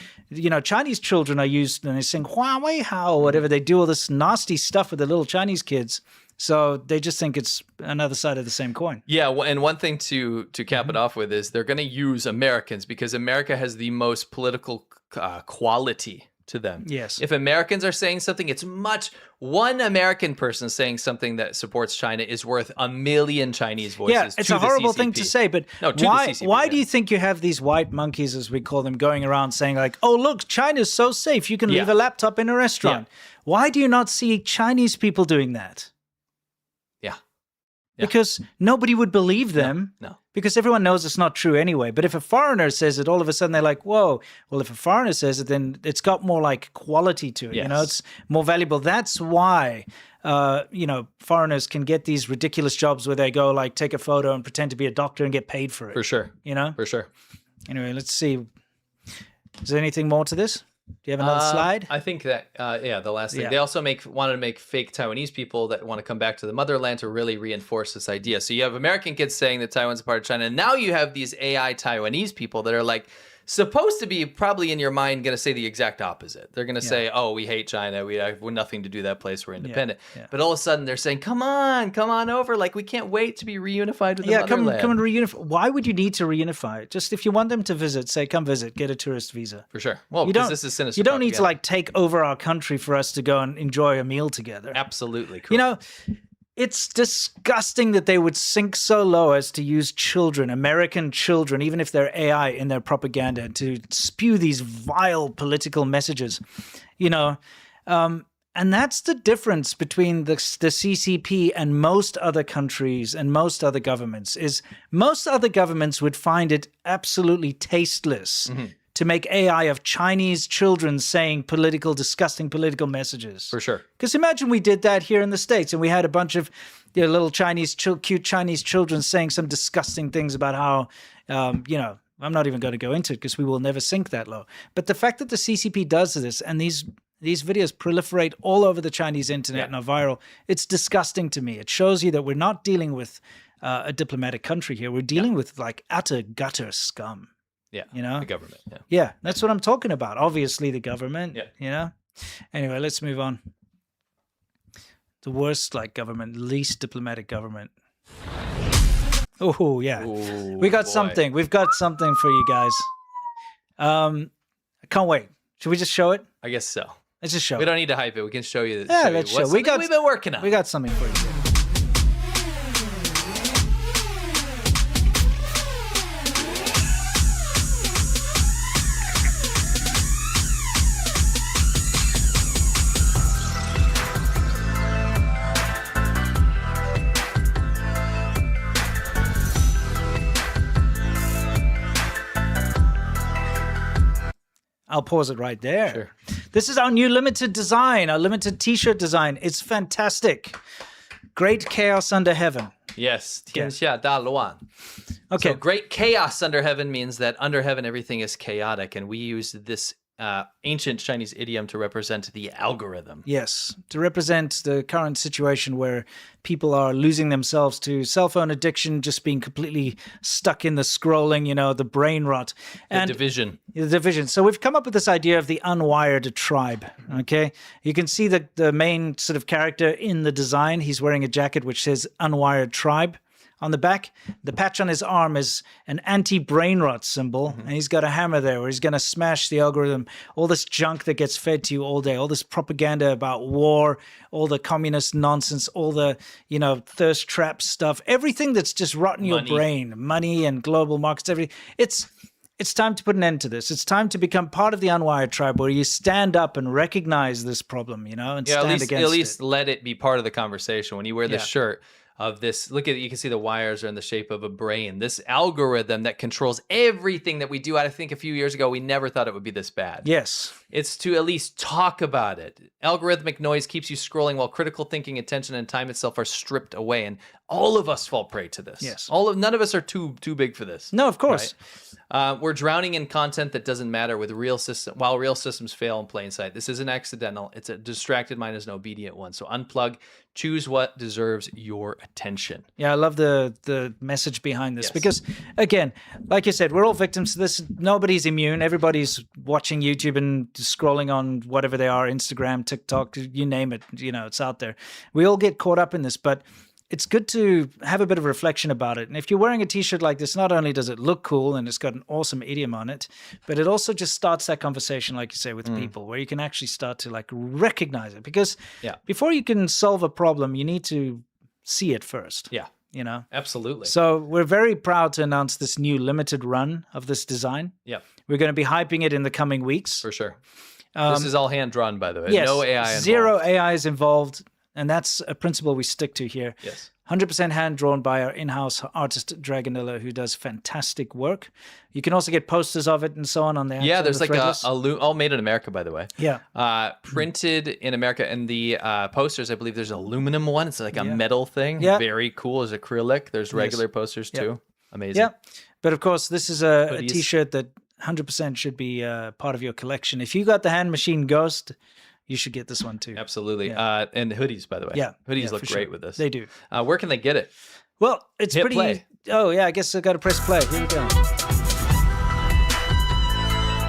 Chinese children are used and they sing Hua Wei Hao or whatever. They do all this nasty stuff with the little Chinese kids. So they just think it's another side of the same coin. Yeah, and one thing to cap it off with is they're going to use Americans because America has the most political quality to them. Yes. If Americans are saying something, one American person saying something that supports China is worth a million Chinese voices. Yeah, it's a horrible thing to say, but why do you think you have these white monkeys, as we call them, going around saying like, oh, look, China's so safe. You can leave a laptop in a restaurant. Yeah. Why do you not see Chinese people doing that? Because nobody would believe them. No. Because everyone knows it's not true anyway. But if a foreigner says it, all of a sudden they're like, whoa. Well, if a foreigner says it, then it's got more like quality to it. Yes. It's more valuable. That's why, foreigners can get these ridiculous jobs where they go like take a photo and pretend to be a doctor and get paid for it. For sure. For sure. Anyway, let's see. Is there anything more to this? Do you have another slide? I think that, the last thing. Yeah. They also wanted to make fake Taiwanese people that want to come back to the motherland to really reinforce this idea. So you have American kids saying that Taiwan's a part of China. And now you have these AI Taiwanese people that are like supposed to be probably in your mind going to say the exact opposite. They're going to say, oh, we hate China. We have nothing to do that place. We're independent. Yeah. But all of a sudden they're saying, come on over. Like, we can't wait to be reunified with the motherland. Come and reunify. Why would you need to reunify? Just if you want them to visit, say, come visit, get a tourist visa. For sure. Well, because this is sinister. You don't need to like take over our country for us to go and enjoy a meal together. Absolutely correct. It's disgusting that they would sink so low as to use children, American children, even if they're AI, in their propaganda to spew these vile political messages, and that's the difference between the CCP and most other countries and most other governments is most other governments would find it absolutely tasteless to make AI of Chinese children saying disgusting political messages. For sure. Because imagine we did that here in the States and we had a bunch of little cute Chinese children saying some disgusting things about how, I'm not even going to go into it because we will never sink that low. But the fact that the CCP does this and these videos proliferate all over the Chinese internet and are viral, it's disgusting to me. It shows you that we're not dealing with a diplomatic country here. We're dealing with like utter gutter scum. Yeah, you know, the government. Yeah, that's what I'm talking about. Obviously, the government. Yeah, you know. Anyway, let's move on. The worst, like, government, least diplomatic government. Oh yeah, we got something. We've got something for you guys. I can't wait. Should we just show it? I guess so. Let's just show We it. don't need to hype it. We can show you. Yeah, let's show. We've been working on. We got something for you. I'll pause it right there. Sure. This is our new limited design, our limited t-shirt design. It's fantastic. Great chaos under heaven. Yes, 天下大乱. Okay. So great chaos under heaven means that under heaven everything is chaotic, and we use this ancient Chinese idiom to represent the algorithm. Yes, to represent the current situation where people are losing themselves to cell phone addiction, just being completely stuck in the scrolling, you know, the brain rot. And the division. The division. So we've come up with this idea of the unwired tribe, okay? You can see the main sort of character in the design. He's wearing a jacket which says unwired tribe. On the back, the patch on his arm is an anti-brain rot symbol, and he's got a hammer there where he's going to smash the algorithm, all this junk that gets fed to you all day, all this propaganda about war, all the communist nonsense, all the, you know, thirst trap stuff, everything that's just rotting your brain, money and global markets, everything. It's time to put an end to this. It's time to become part of the unwired tribe where you stand up and recognize this problem, you know, and stand against it. At least let it be part of the conversation. When you wear this shirt of this, look at it, you can see the wires are in the shape of a brain. This algorithm that controls everything that we do. I think a few years ago, we never thought it would be this bad. Yes. It's to at least talk about it. Algorithmic noise keeps you scrolling while critical thinking, attention, and time itself are stripped away. And all of us fall prey to this. Yes. None of us are too big for this. No, of course. Right? We're drowning in content that doesn't matter with real system. While real systems fail in plain sight, this isn't accidental. It's a distracted mind is an obedient one. So unplug. Choose what deserves your attention. Yeah, I love the message behind this because, again, like you said, we're all victims to this. Nobody's immune. Everybody's watching YouTube and scrolling on whatever they are, Instagram, TikTok, you name it. You know, it's out there. We all get caught up in this, but it's good to have a bit of reflection about it. And if you're wearing a t-shirt like this, not only does it look cool and it's got an awesome idiom on it, but it also just starts that conversation, like you say, with people where you can actually start to like recognize it. Because before you can solve a problem, you need to see it first. Yeah. You know? Absolutely. So we're very proud to announce this new limited run of this design. Yeah. We're going to be hyping it in the coming weeks. For sure. This is all hand-drawn, by the way. Yes, no AI involved. Zero AI is involved. And that's a principle we stick to here. Yes. 100% hand-drawn by our in-house artist, Dragonilla, who does fantastic work. You can also get posters of it and so on the Yeah, there's like all made in America, by the way. Yeah. Printed in America. And the posters, I believe there's an aluminum one. It's like a metal thing. Yeah. Very cool. There's acrylic. There's regular posters too. Amazing. Yeah. But of course, this is a t-shirt that 100% should be part of your collection. If you got the Hand Machine Ghost, you should get this one too. Absolutely. And the hoodies, by the way. Yeah. Hoodies look great with this. They do. Where can they get it? Well, it's Hit pretty... play. Oh, yeah, I guess I got to press play. Here we go.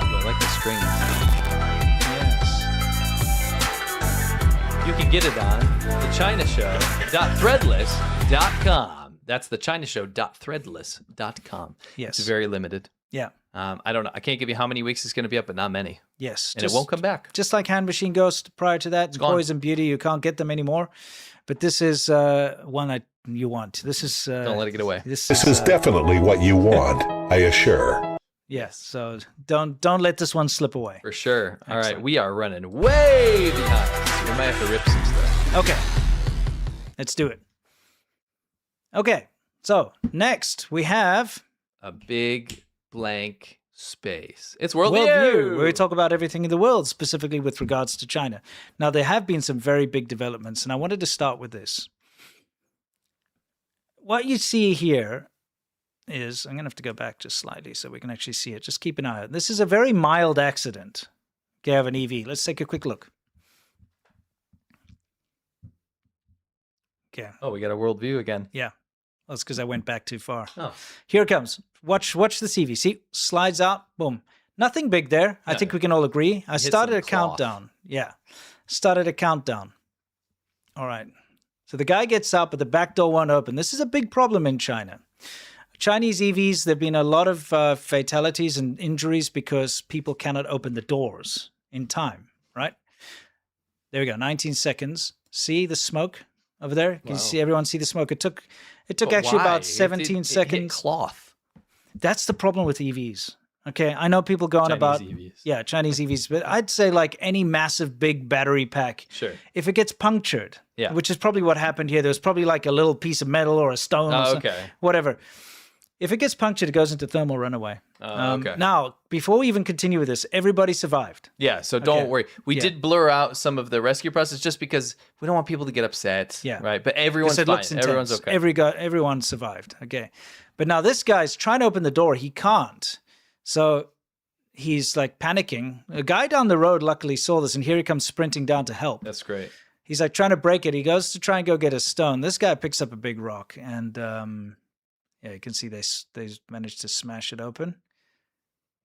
I like the strings. Yes. You can get it on thechinashow.threadless.com. That's thechinashow.threadless.com. Yes. It's very limited. Yeah. I don't know. I can't give you how many weeks it's going to be up, but not many. Yes. And it won't come back. Just like Hand Machine Ghost prior to that, Poison Beauty, you can't get them anymore. But this is one you want. This is... don't let it get away. This is definitely what you want, I assure. Yes, so don't let this one slip away. For sure. Excellent. All right, we are running way behind. So we might have to rip some stuff. Okay. Let's do it. Okay, so next we have... a big... blank space. It's Worldview. Where we talk about everything in the world, specifically with regards to China. Now, there have been some very big developments, and I wanted to start with this. What you see here is, I'm going to have to go back just slightly so we can actually see it. Just keep an eye out. This is a very mild accident. Okay, I have an EV. Let's take a quick look. Okay. Oh, we got a world view again. Yeah. That's because I went back too far. Oh. Here it comes. Watch this EV. See, slides out. Boom. Nothing big there. I think we can all agree. I started a countdown. Yeah. Started a countdown. All right. So the guy gets up, but the back door won't open. This is a big problem in China. Chinese EVs, there have been a lot of fatalities and injuries because people cannot open the doors in time, right? There we go. 19 seconds. See the smoke over there? Can you see everyone see the smoke? It took actually about 17 seconds. It hit cloth. That's the problem with EVs. Okay, I know people go on about EVs. Chinese EVs, but I'd say like any massive big battery pack. Sure. If it gets punctured, which is probably what happened here. There was probably like a little piece of metal or a stone or something, whatever. If it gets punctured, it goes into thermal runaway. Okay. Now, before we even continue with this, everybody survived. Yeah, so don't worry. We did blur out some of the rescue process just because we don't want people to get upset. Yeah. Right? But everyone's fine. Everyone's okay. Everyone survived. Okay. But now this guy's trying to open the door. He can't. So he's like panicking. A guy down the road luckily saw this, and here he comes sprinting down to help. That's great. He's like trying to break it. He goes to try and go get a stone. This guy picks up a big rock, and you can see they managed to smash it open.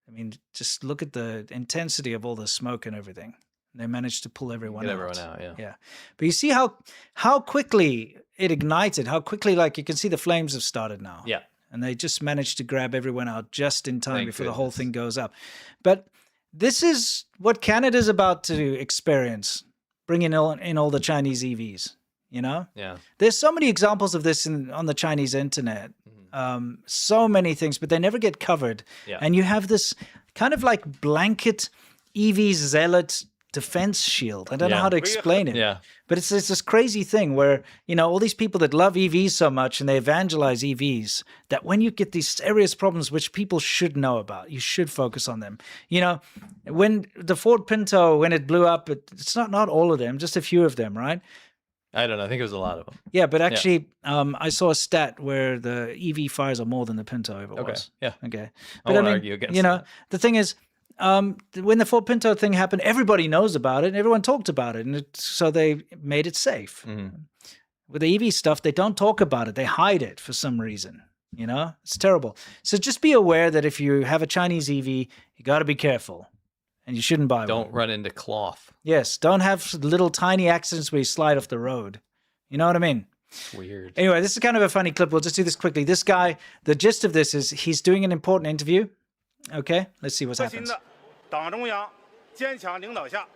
I mean, just look at the intensity of all the smoke and everything. They managed to pull everyone out. Yeah. But you see how quickly it ignited, how quickly, like, you can see the flames have started now. Yeah. And they just managed to grab everyone out just in time before the whole thing goes up. But this is what Canada's about to experience, bringing in all the Chinese EVs, you know? Yeah. There's so many examples of this on the Chinese internet. So many things, but they never get covered. Yeah. And you have this kind of like blanket EV zealot defense shield. I don't know how to explain it. Yeah. But it's this crazy thing where, all these people that love EVs so much and they evangelize EVs, that when you get these serious problems, which people should know about, you should focus on them. When the Ford Pinto, when it blew up, it's not all of them, just a few of them, right? I don't know. I think it was a lot of them. Yeah, but actually, I saw a stat where the EV fires are more than the Pinto ever was. Yeah. Okay. I won't argue against that. The thing is, when the Ford Pinto thing happened, everybody knows about it and everyone talked about it. And so they made it safe. Mm-hmm. With the EV stuff, they don't talk about it. They hide it for some reason. It's terrible. So just be aware that if you have a Chinese EV, you got to be careful. And you shouldn't buy one. Don't run into cloth. Yes, don't have little tiny accidents where you slide off the road. You know what I mean? Weird. Anyway, this is kind of a funny clip. We'll just do this quickly. This guy, the gist of this is he's doing an important interview. Okay, let's see what happens. 党中央坚强领导下，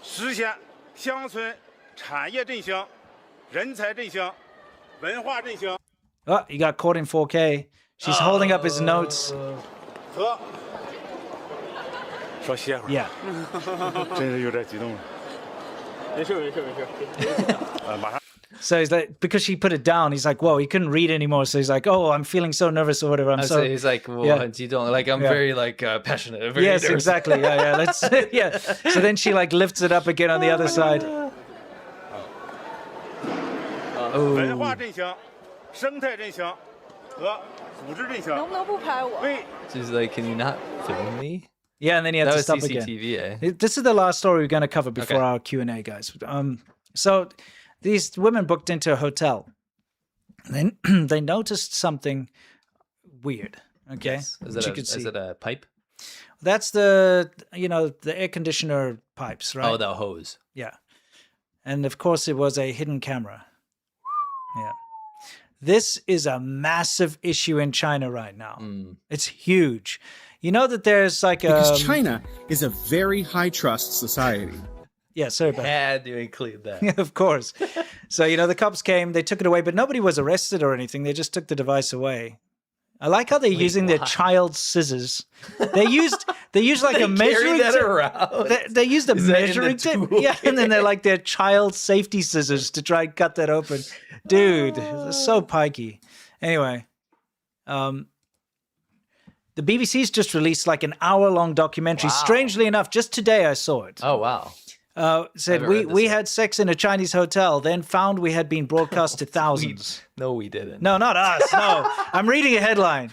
实现乡村产业振兴、人才振兴、文化振兴。 Oh, he got caught in 4K. She's holding up his notes. 和 稍歇会儿。 Yeah. 真是有点激动了。没事。马上。 So he's like, because she put it down, he's like, whoa, he couldn't read anymore. So he's like, oh, I'm feeling so nervous or whatever. He's like, well, I'm very passionate. Very yes, nervous. exactly. Yeah. Let's yeah. So then she like lifts it up again on the other side. 文化振兴、生态振兴和组织振兴。能不能不拍我？ She's like, can you not film me? Yeah, and then he had to stop CCTV, again. This is the last story we're going to cover before our Q&A, guys. So these women booked into a hotel. Then they noticed something weird. Okay, yes. Is it a pipe? That's the air conditioner pipes, right? Oh, the hose. Yeah, and of course it was a hidden camera. Yeah, this is a massive issue in China right now. It's huge. You know that there's like because China is a very high trust society. Yeah, sorry about that. Had to include that. Yeah, of course. So, the cops came, they took it away, but nobody was arrested or anything. They just took the device away. I like how they're using their child scissors. They used like a measuring tape. They used a measuring tape. Yeah, and then they're like their child safety scissors to try and cut that open. Dude, they're so pikey. Anyway, the BBC's just released like an hour-long documentary. Wow. Strangely enough, just today I saw it. Oh, wow. said we had sex in a Chinese hotel, then found we had been broadcast to thousands. No, we didn't. No, not us. No, I'm reading a headline.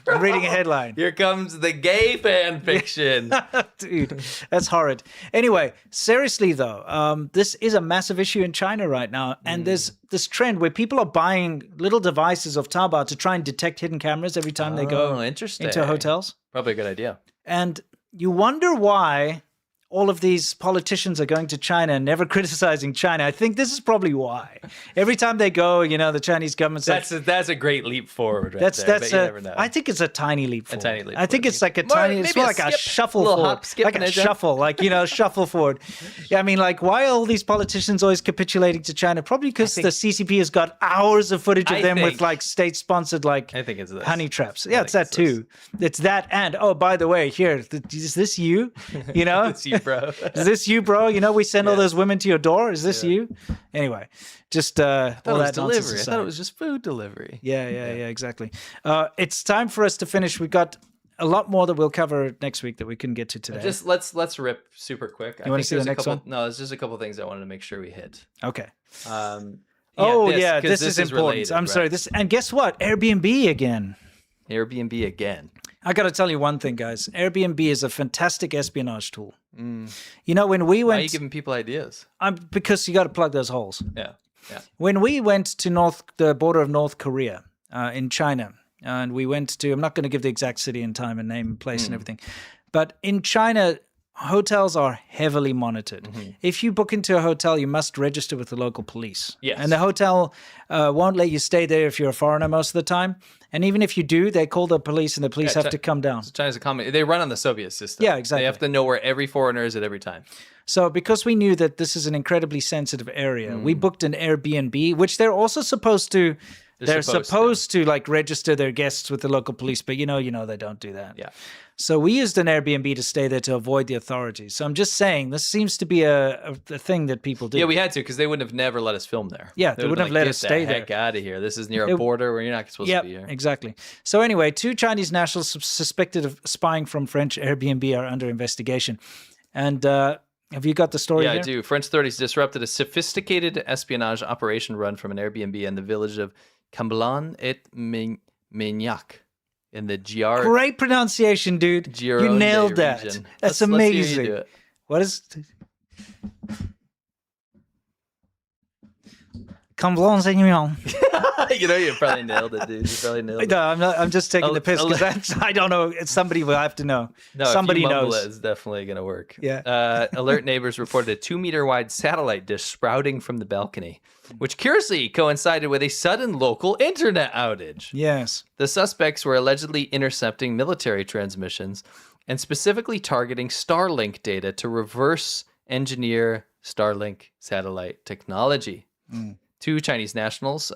Here comes the gay fan fiction. Dude, that's horrid. Anyway, seriously though, this is a massive issue in China right now. And there's this trend where people are buying little devices of Taobao to try and detect hidden cameras every time they go into hotels. Probably a good idea. And you wonder why all of these politicians are going to China and never criticizing China. I think this is probably why. Every time they go, the Chinese government's that's a great leap forward right there, but you never know. I think it's a tiny leap forward. A tiny leap I think forward. it's like it's more like a shuffle forward. Like a shuffle, shuffle forward. Yeah, I mean, like, why are all these politicians always capitulating to China? Probably because the CCP has got hours of footage of them with like state-sponsored I think it's this. honey traps. Yeah, it's that too. It's that, and oh, by the way, here, is this you? It's you, bro. Is this you, bro? We send all those women to your door. Is this you? Anyway, just all that delivery. I thought it aside. was just food delivery. Yeah, exactly. It's time for us to finish. We've got a lot more that we'll cover next week that we couldn't get to today. Just let's rip super quick. You want to see the next one? No, there's just a couple things I wanted to make sure we hit. Okay. This is important. related, I'm sorry. And guess what? Airbnb again. Airbnb again. I got to tell you one thing, guys. Airbnb is a fantastic espionage tool. When we went... Why are you giving people ideas? Because you got to plug those holes. Yeah. When we went to the border of North Korea in China, and we went to... I'm not going to give the exact city and time and name and place and everything. But in China, hotels are heavily monitored. If you book into a hotel, you must register with the local police. Yes. And the hotel won't let you stay there if you're a foreigner most of the time. And even if you do, they call the police and the police have to come down. China's a communist. They run on the Soviet system. Yeah, exactly. They have to know where every foreigner is at every time. So because we knew that this is an incredibly sensitive area, we booked an Airbnb, which they're also supposed to... They're supposed to like register their guests with the local police, but you know they don't do that. Yeah. So we used an Airbnb to stay there to avoid the authorities. So I'm just saying, this seems to be a thing that people do. Yeah, we had to because they wouldn't have never let us film there. Yeah, they wouldn't have let us stay there. Get the heck out of here. This is near a border where you're not supposed to be here. Exactly. So anyway, 2 Chinese nationals suspected of spying from French Airbnb are under investigation. And have you got the story here? Yeah, I do. French authorities disrupted a sophisticated espionage operation run from an Airbnb in the village of Camblon et Mignac in the Great pronunciation, dude. You nailed that. Region. That's amazing. Let's hear you do it. What is Camblon you probably nailed it, dude. You probably nailed it. No, I'm not. I'm just taking the piss because I don't know. Somebody will have to know. No, somebody if you mumble knows. It's definitely gonna work. Yeah. Alert neighbors reported a 2-meter-wide satellite dish sprouting from the balcony, which curiously coincided with a sudden local internet outage. Yes. The suspects were allegedly intercepting military transmissions and specifically targeting Starlink data to reverse engineer Starlink satellite technology. 2 Chinese nationals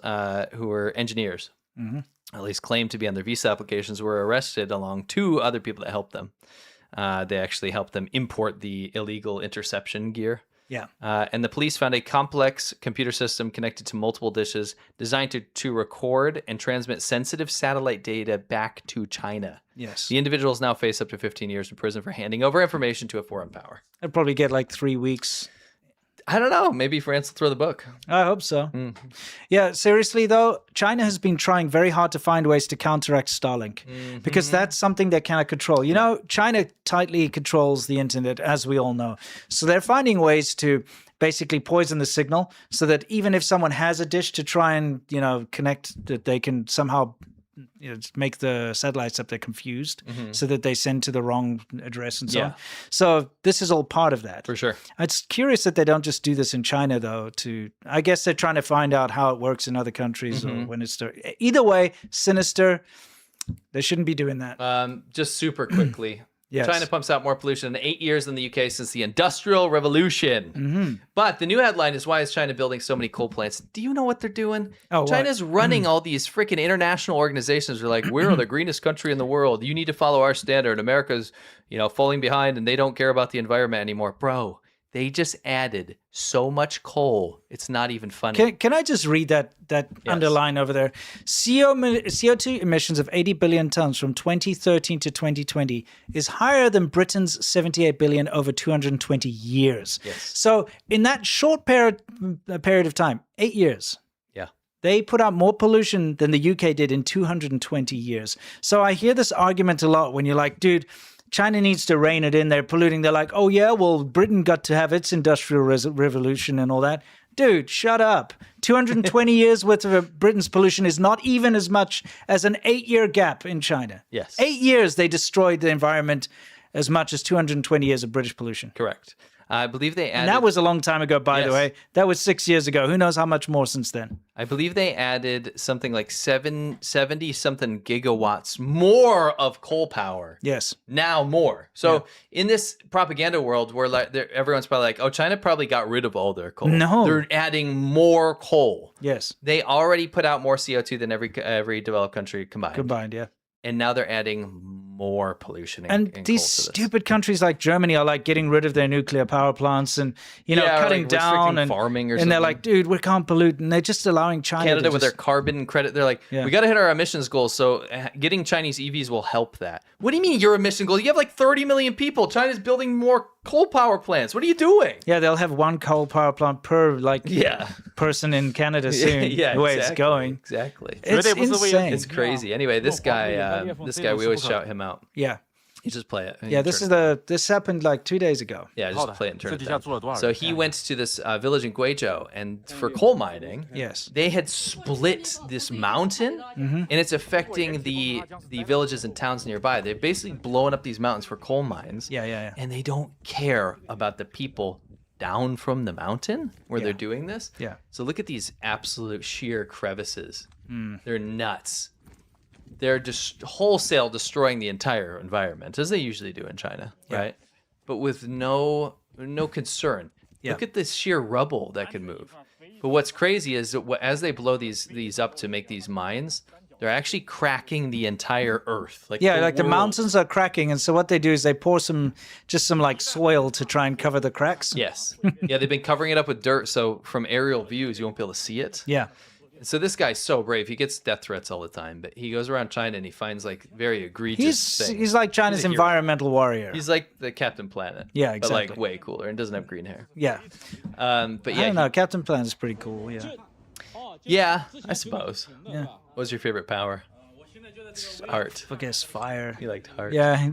who were engineers, at least claimed to be on their visa applications, were arrested along 2 other people that helped them. They actually helped them import the illegal interception gear. Yeah. And the police found a complex computer system connected to multiple dishes designed to record and transmit sensitive satellite data back to China. Yes. The individuals now face up to 15 years in prison for handing over information to a foreign power. I'd probably get like 3 weeks. I don't know. Maybe France will throw the book. I hope so. Yeah, seriously though, China has been trying very hard to find ways to counteract Starlink because that's something they cannot control. China tightly controls the internet, as we all know. So they're finding ways to basically poison the signal so that even if someone has a dish to try and, connect, that they can somehow make the satellites up there confused so that they send to the wrong address and so on. So this is all part of that. For sure. It's curious that they don't just do this in China, though. I guess they're trying to find out how it works in other countries or when it's... Either way, sinister, they shouldn't be doing that. Just super quickly. Yes. China pumps out more pollution in 8 years than the UK since the Industrial Revolution. But the new headline is, why is China building so many coal plants? Do you know what they're doing? China's running all these freaking international organizations. They're like, we're the greenest country in the world. You need to follow our standard. America's, falling behind and they don't care about the environment anymore. Bro, They just added so much coal. It's not even funny. Can I just read that underline over there? CO2 emissions of 80 billion tons from 2013 to 2020 is higher than Britain's 78 billion over 220 years. Yes. So in that short period of time, 8 years, they put out more pollution than the UK did in 220 years. So I hear this argument a lot when you're like, dude, China needs to rein it in. They're polluting. They're like, oh, yeah, well, Britain got to have its industrial revolution and all that. Dude, shut up. 220 years worth of Britain's pollution is not even as much as an 8-year gap in China. Yes. 8 years they destroyed the environment as much as 220 years of British pollution. Correct. I believe they added... And that was a long time ago, by the way. That was 6 years ago. Who knows how much more since then? I believe they added something like 70-something gigawatts more of coal power. Yes. Now more. So in this propaganda world where like everyone's probably like, oh, China probably got rid of all their coal. No. They're adding more coal. Yes. They already put out more CO2 than every developed country combined. Combined, yeah. And now they're adding more pollution and these stupid countries like Germany are like getting rid of their nuclear power plants and cutting like down and farming or and something. they're like, dude, we can't pollute, and they're just allowing China Canada with their carbon credit, they're like, we got to hit our emissions goals, so getting Chinese EVs will help that. What do you mean your emission goal? You have like 30 million people. China's building more coal power plants. What are you doing? Yeah, they'll have one coal power plant per person in Canada soon. The way it's going. Exactly. It's insane. It's crazy. Anyway, this guy, we always shout him out. Yeah. You just play it. Yeah, this happened like 2 days ago. Yeah, just play it and turn it down. So he went to this village in Guizhou, and for coal mining, they had split this mountain, and it's affecting the villages and towns nearby. They're basically blowing up these mountains for coal mines. Yeah. And they don't care about the people down from the mountain where they're doing this. Yeah. So look at these absolute sheer crevices. They're nuts. They're just wholesale destroying the entire environment, as they usually do in China, right? But with no concern. Look at this sheer rubble that could move. But what's crazy is that as they blow these up to make these mines, they're actually cracking the entire earth. The mountains are cracking, and so what they do is they pour some like soil to try and cover the cracks. Yes. They've been covering it up with dirt, so from aerial views you won't be able to see it. Yeah. So this guy's so brave. He gets death threats all the time, but he goes around China and he finds like very egregious things. He's like China's environmental warrior. He's like the Captain Planet. Yeah, exactly. But like way cooler and doesn't have green hair. Yeah. But yeah. I don't know. Captain Planet is pretty cool. Yeah. Yeah, I suppose. Yeah. What's your favorite power? Heart. I guess fire. You liked heart. Yeah.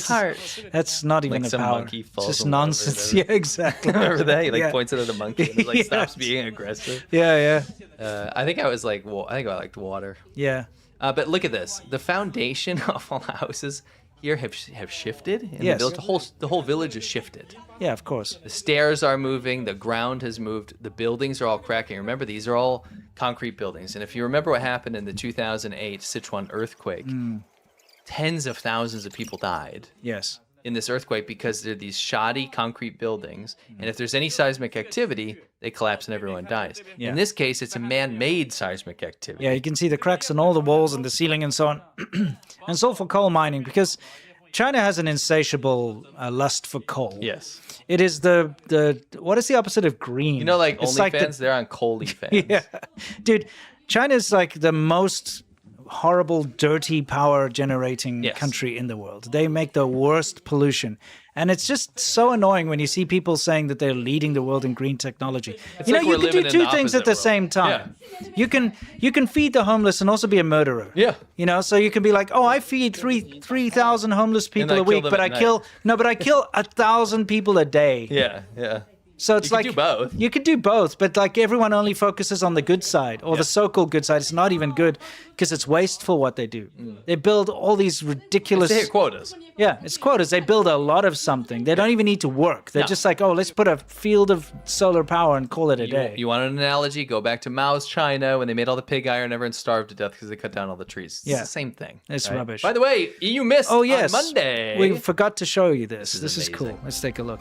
Heart. That's not even like a some power. Monkey falls it's just nonsense. Yeah, exactly. Remember that? He points it at a monkey and it stops being aggressive. Yeah. I think I liked water. Yeah. But look at this. The foundation of all the houses here have shifted. And the whole village has shifted. Yeah, of course. The stairs are moving. The ground has moved. The buildings are all cracking. Remember, these are all concrete buildings. And if you remember what happened in the 2008 Sichuan earthquake, tens of thousands of people died. Yes. In this earthquake because they're these shoddy concrete buildings. And if there's any seismic activity, they collapse and everyone dies. Yeah. In this case, it's a man-made seismic activity. Yeah, you can see the cracks in all the walls and the ceiling and so on. And it's all for coal mining because China has an insatiable lust for coal. Yes. It is what is the opposite of green? You know, like OnlyFans, they're on CoallyFans. Yeah. Dude, China's like the most horrible, dirty power generating country in the world. They make the worst pollution. And it's just so annoying when you see people saying that they're leading the world in green technology. It's you like know, you we're can do living in two the things at the opposite same time. Yeah. You can feed the homeless and also be a murderer. Yeah. You know, so you can be like, oh, I feed 3,000 homeless people a week, but I kill 1,000 people a day. Yeah. So it's you can do both. You can do both, but like everyone only focuses on the good side or the so-called good side. It's not even good because it's wasteful what they do. They build all these ridiculous... They hit quotas. Yeah, it's quotas. They build a lot of something. They don't even need to work. They're just like, oh, let's put a field of solar power and call it a day. You want an analogy? Go back to Mao's China when they made all the pig iron. Everyone starved to death because they cut down all the trees. It's the same thing. It's rubbish. By the way, you missed on Monday. We forgot to show you this. This is amazing. cool. Let's take a look.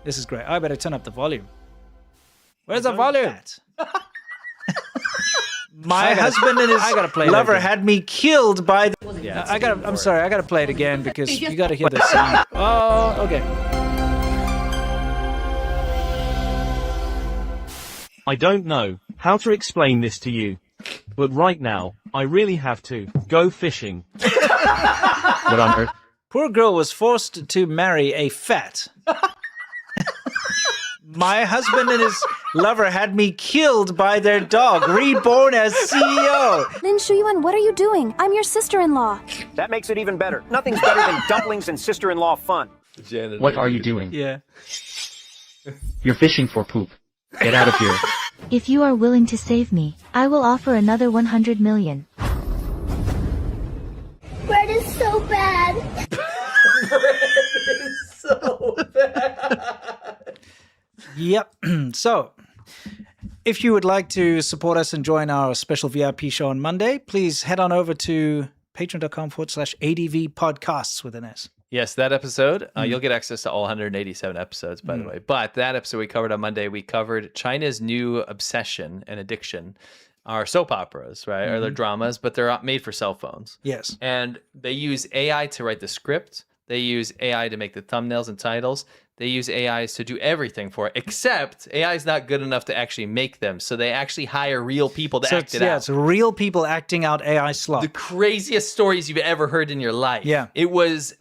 This is great. I better turn up the volume. Where's the volume? My husband and his lover had me killed by the... Yeah, I'm sorry. I gotta play it again because you gotta hear this sound. Oh, okay. I don't know how to explain this to you, but right now, I really have to go fishing. What on earth? Poor girl was forced to marry a fat. My husband and his lover had me killed by their dog, reborn as CEO. Lin Shuyuan, what are you doing? I'm your sister-in-law. That makes it even better. Nothing's better than dumplings and sister-in-law fun. What are you doing? Yeah. You're fishing for poop. Get out of here. If you are willing to save me, I will offer another 100 million. Bread is so bad. So bad. Yep. So, if you would like to support us and join our special VIP show on Monday, please head on over to patreon.com/ADV podcasts with an S. Yes, that episode, you'll get access to all 187 episodes, by the way. But that episode we covered on Monday, we covered China's new obsession and addiction are soap operas, right? Or they're dramas, but they're made for cell phones. Yes. And they use AI to write the script. They use AI to make the thumbnails and titles. They use AIs to do everything for it, except AI is not good enough to actually make them. So they actually hire real people to act it out. Yeah, it's real people acting out AI slop. The craziest stories you've ever heard in your life. Yeah. It was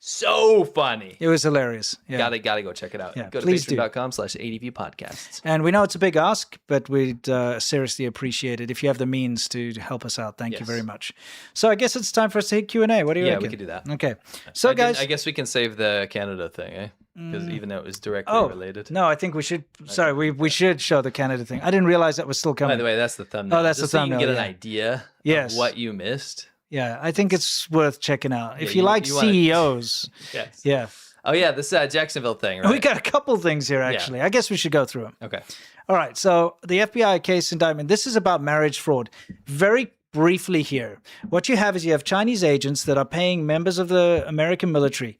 so funny. It was hilarious. Yeah. Gotta go check it out. Yeah, Go to please do. patreon.com/ADV podcasts. And we know it's a big ask, but we'd seriously appreciate it if you have the means to help us out. Thank you very much. So I guess it's time for us to hit Q&A. What do you reckon? Yeah, we could do that. Okay. So guys, I guess we can save the Canada thing, eh? Because even though it was directly related. No, I think we should. Sorry, we should show the Canada thing. I didn't realize that was still coming. By the way, that's the thumbnail. Oh, that's Just the so thumbnail. you can get an idea of what you missed. Yeah, I think it's worth checking out. If you you- like you wanna- CEOs. Yes. Yeah. Oh yeah, this Jacksonville thing, right? We got a couple things here, actually. I guess we should go through them. Okay. All right. So the FBI case indictment, this is about marriage fraud. Very briefly here. What you have is you have Chinese agents that are paying members of the American military.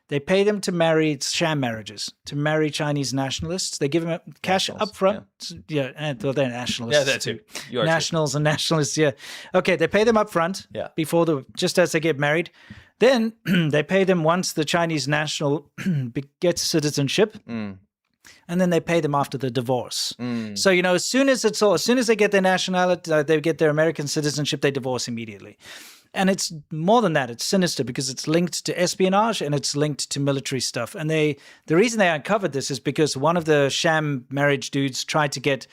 They pay them to marry sham marriages, to marry Chinese nationalists. They give them cash up front. Yeah, and well, they're nationalists. Yeah, that too. You are Nationals and nationalists, yeah. Okay, they pay them up front before just as they get married. Then they pay them once the Chinese national gets citizenship. And then they pay them after the divorce. So, as soon as they get their nationality, they get their American citizenship, they divorce immediately. And it's more than that. It's sinister because it's linked to espionage and it's linked to military stuff. And the reason they uncovered this is because one of the sham marriage dudes tried to get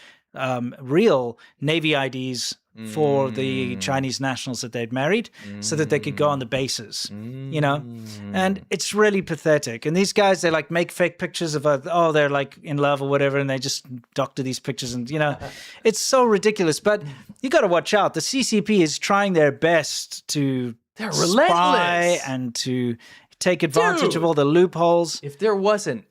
real Navy IDs for the Chinese nationals that they'd married so that they could go on the bases, and it's really pathetic. And these guys, they like make fake pictures of, they're like in love or whatever. And they just doctor these pictures and, it's so ridiculous, but you got to watch out. The CCP is trying their best to They're spy relentless. and to take advantage of all the loopholes. If there wasn't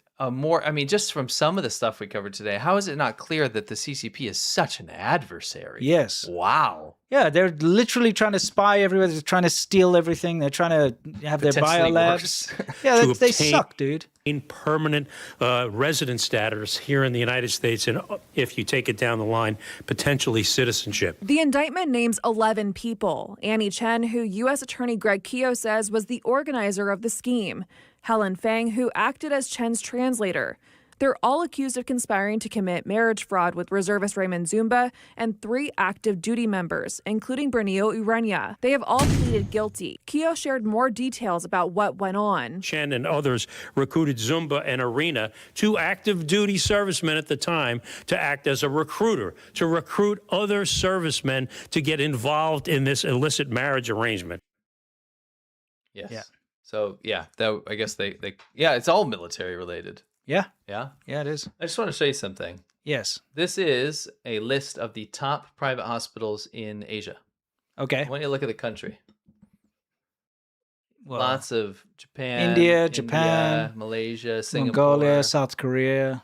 just from some of the stuff we covered today, how is it not clear that the CCP is such an adversary? Yes. Wow. Yeah, they're literally trying to spy everywhere. They're trying to steal everything. They're trying to have their Potentially biolabs. worse. Yeah, To they obtain suck, dude. In permanent resident status here in the United States, and if you take it down the line, potentially citizenship. The indictment names 11 people. Annie Chen, who U.S. Attorney Greg Keogh says was the organizer of the scheme. Helen Fang, who acted as Chen's translator. They're all accused of conspiring to commit marriage fraud with reservist Raymond Zumba and 3 active duty members, including Bernio Urania. They have all pleaded guilty. Keogh shared more details about what went on. Chen and others recruited Zumba and Arena, 2 active duty servicemen at the time, to act as a recruiter, to recruit other servicemen to get involved in this illicit marriage arrangement. Yes. Yeah. So I guess they it's all military related. Yeah. Yeah. Yeah, it is. I just want to show you something. Yes. This is a list of the top private hospitals in Asia. Okay. I want you to look at the country. Well, lots of Japan, India, Japan, Malaysia, Singapore, Mongolia, South Korea,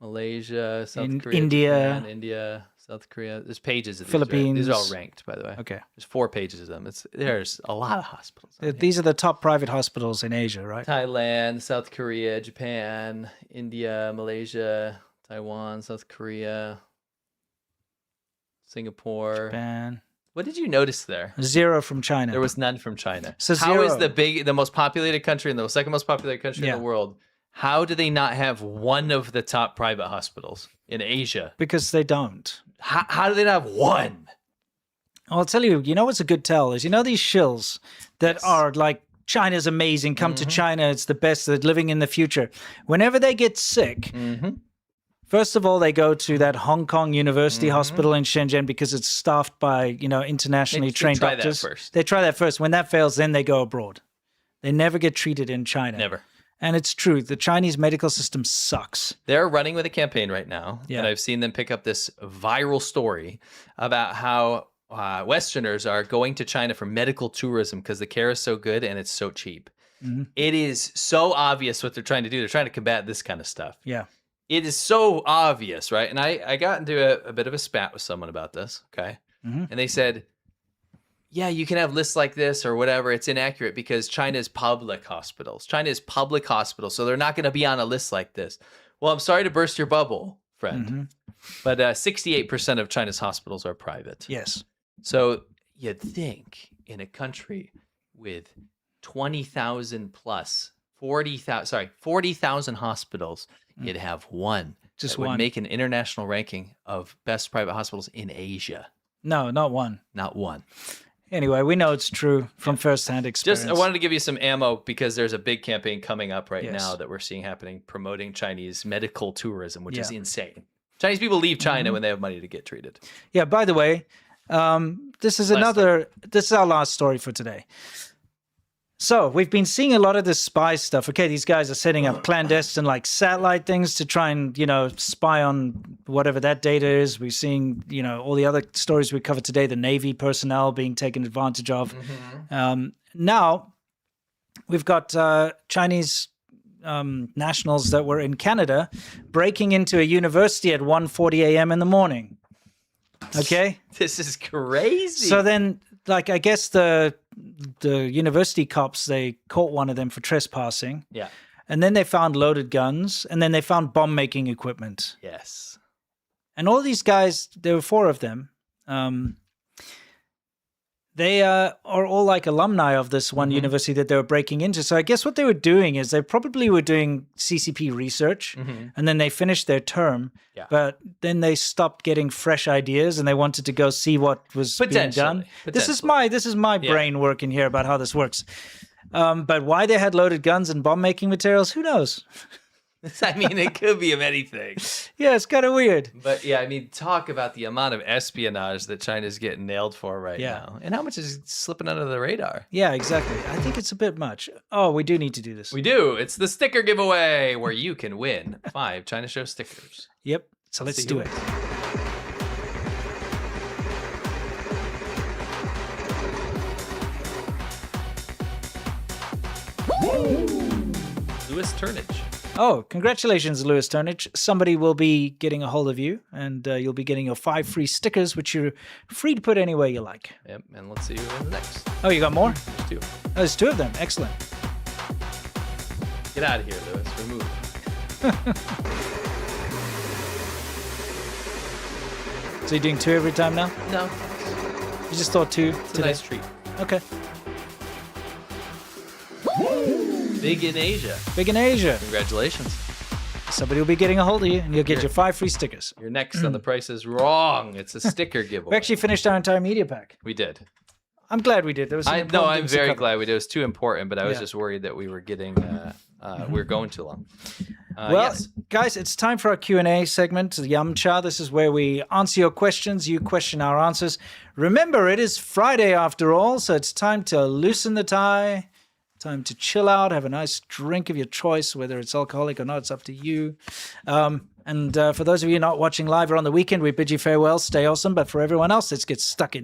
Malaysia, South Korea, India, Japan, India, South Korea. There's pages of these. Philippines. These are all ranked, by the way. Okay. There's 4 pages of them. There's a lot of hospitals. These are the top private hospitals in Asia, right? Thailand, South Korea, Japan, India, Malaysia, Taiwan, South Korea, Singapore, Japan. What did you notice there? 0 from China. There was none from China. So how 0. is the most populated country and the second most populated country in the world? How do they not have one of the top private hospitals in Asia? Because they don't. How do they not have one? I'll tell you, you know what's a good tell is, you know these shills that are like, China's amazing, come to China, it's the best, they're living in the future. Whenever they get sick, first of all, they go to that Hong Kong University Hospital in Shenzhen because it's staffed by, internationally trained doctors. That first. They try that first. When that fails, then they go abroad. They never get treated in China. Never. And it's true. The Chinese medical system sucks. They're running with a campaign right now. Yeah. And I've seen them pick up this viral story about how Westerners are going to China for medical tourism because the care is so good and it's so cheap. It is so obvious what they're trying to do. They're trying to combat this kind of stuff. Yeah. It is so obvious, right? And I got into a bit of a spat with someone about this, okay? And they said, yeah, you can have lists like this or whatever. It's inaccurate because China is public hospitals. China is public hospitals, so they're not going to be on a list like this. Well, I'm sorry to burst your bubble, friend, but 68% of China's hospitals are private. Yes. So you'd think in a country with 20,000 plus, 40,000 hospitals, you'd have one. Just that would one. make an international ranking of best private hospitals in Asia. No, not one. Not one. Anyway, we know it's true from firsthand experience. I wanted to give you some ammo because there's a big campaign coming up right now that we're seeing happening, promoting Chinese medical tourism, which is insane. Chinese people leave China when they have money to get treated. Yeah, by the way, this is our last story for today. So we've been seeing a lot of this spy stuff. Okay, these guys are setting up clandestine like satellite things to try and, spy on whatever that data is. We're seeing, all the other stories we covered today, the Navy personnel being taken advantage of. Now we've got Chinese nationals that were in Canada breaking into a university at 1:40 a.m. in the morning. Okay? This is crazy. So then, I guess the university cops, they caught one of them for trespassing. Yeah. And then they found loaded guns, and then they found bomb-making equipment. Yes. And all these guys, there were 4 of them. They are all like alumni of this one university that they were breaking into. So I guess what they were doing is they probably were doing CCP research, and then they finished their term. Yeah. But then they stopped getting fresh ideas, and they wanted to go see what was being done. This is my brain working here about how this works. But why they had loaded guns and bomb-making materials, who knows? I mean, it could be of anything. Yeah, it's kind of weird. But yeah, I mean, talk about the amount of espionage that China's getting nailed for right now. And how much is slipping under the radar? Yeah, exactly. I think it's a bit much. Oh, we do need to do this. We do. It's the sticker giveaway where you can win 5 China Show stickers. Yep. So let's do it. Louis Turnage. Oh, congratulations, Louis Turnage. Somebody will be getting a hold of you, and you'll be getting your 5 free stickers, which you're free to put anywhere you like. Yep, and let's see who wins next. Oh, you got more? There's 2. Oh, there's 2 of them. Excellent. Get out of here, Louis. Remove. So you're doing 2 every time now? No. You just thought 2 It's today? a nice treat. Okay. Big in Asia. Big in Asia. Congratulations. Somebody will be getting a hold of you, and you'll get your 5 free stickers. You're next on The Price is Wrong. It's a sticker giveaway. We actually finished our entire media pack. We did. I'm glad we did. There was some important I'm things to very cover. glad we did. It was too important, but I was just worried that we were getting, we were going too long. Well, guys, it's time for our Q&A segment, Yamcha. This is where we answer your questions, you question our answers. Remember, it is Friday after all, so it's time to loosen the tie, time to chill out, have a nice drink of your choice, whether it's alcoholic or not, it's up to you. And for those of you not watching live or on the weekend, we bid you farewell, stay awesome. But for everyone else, let's get stuck in.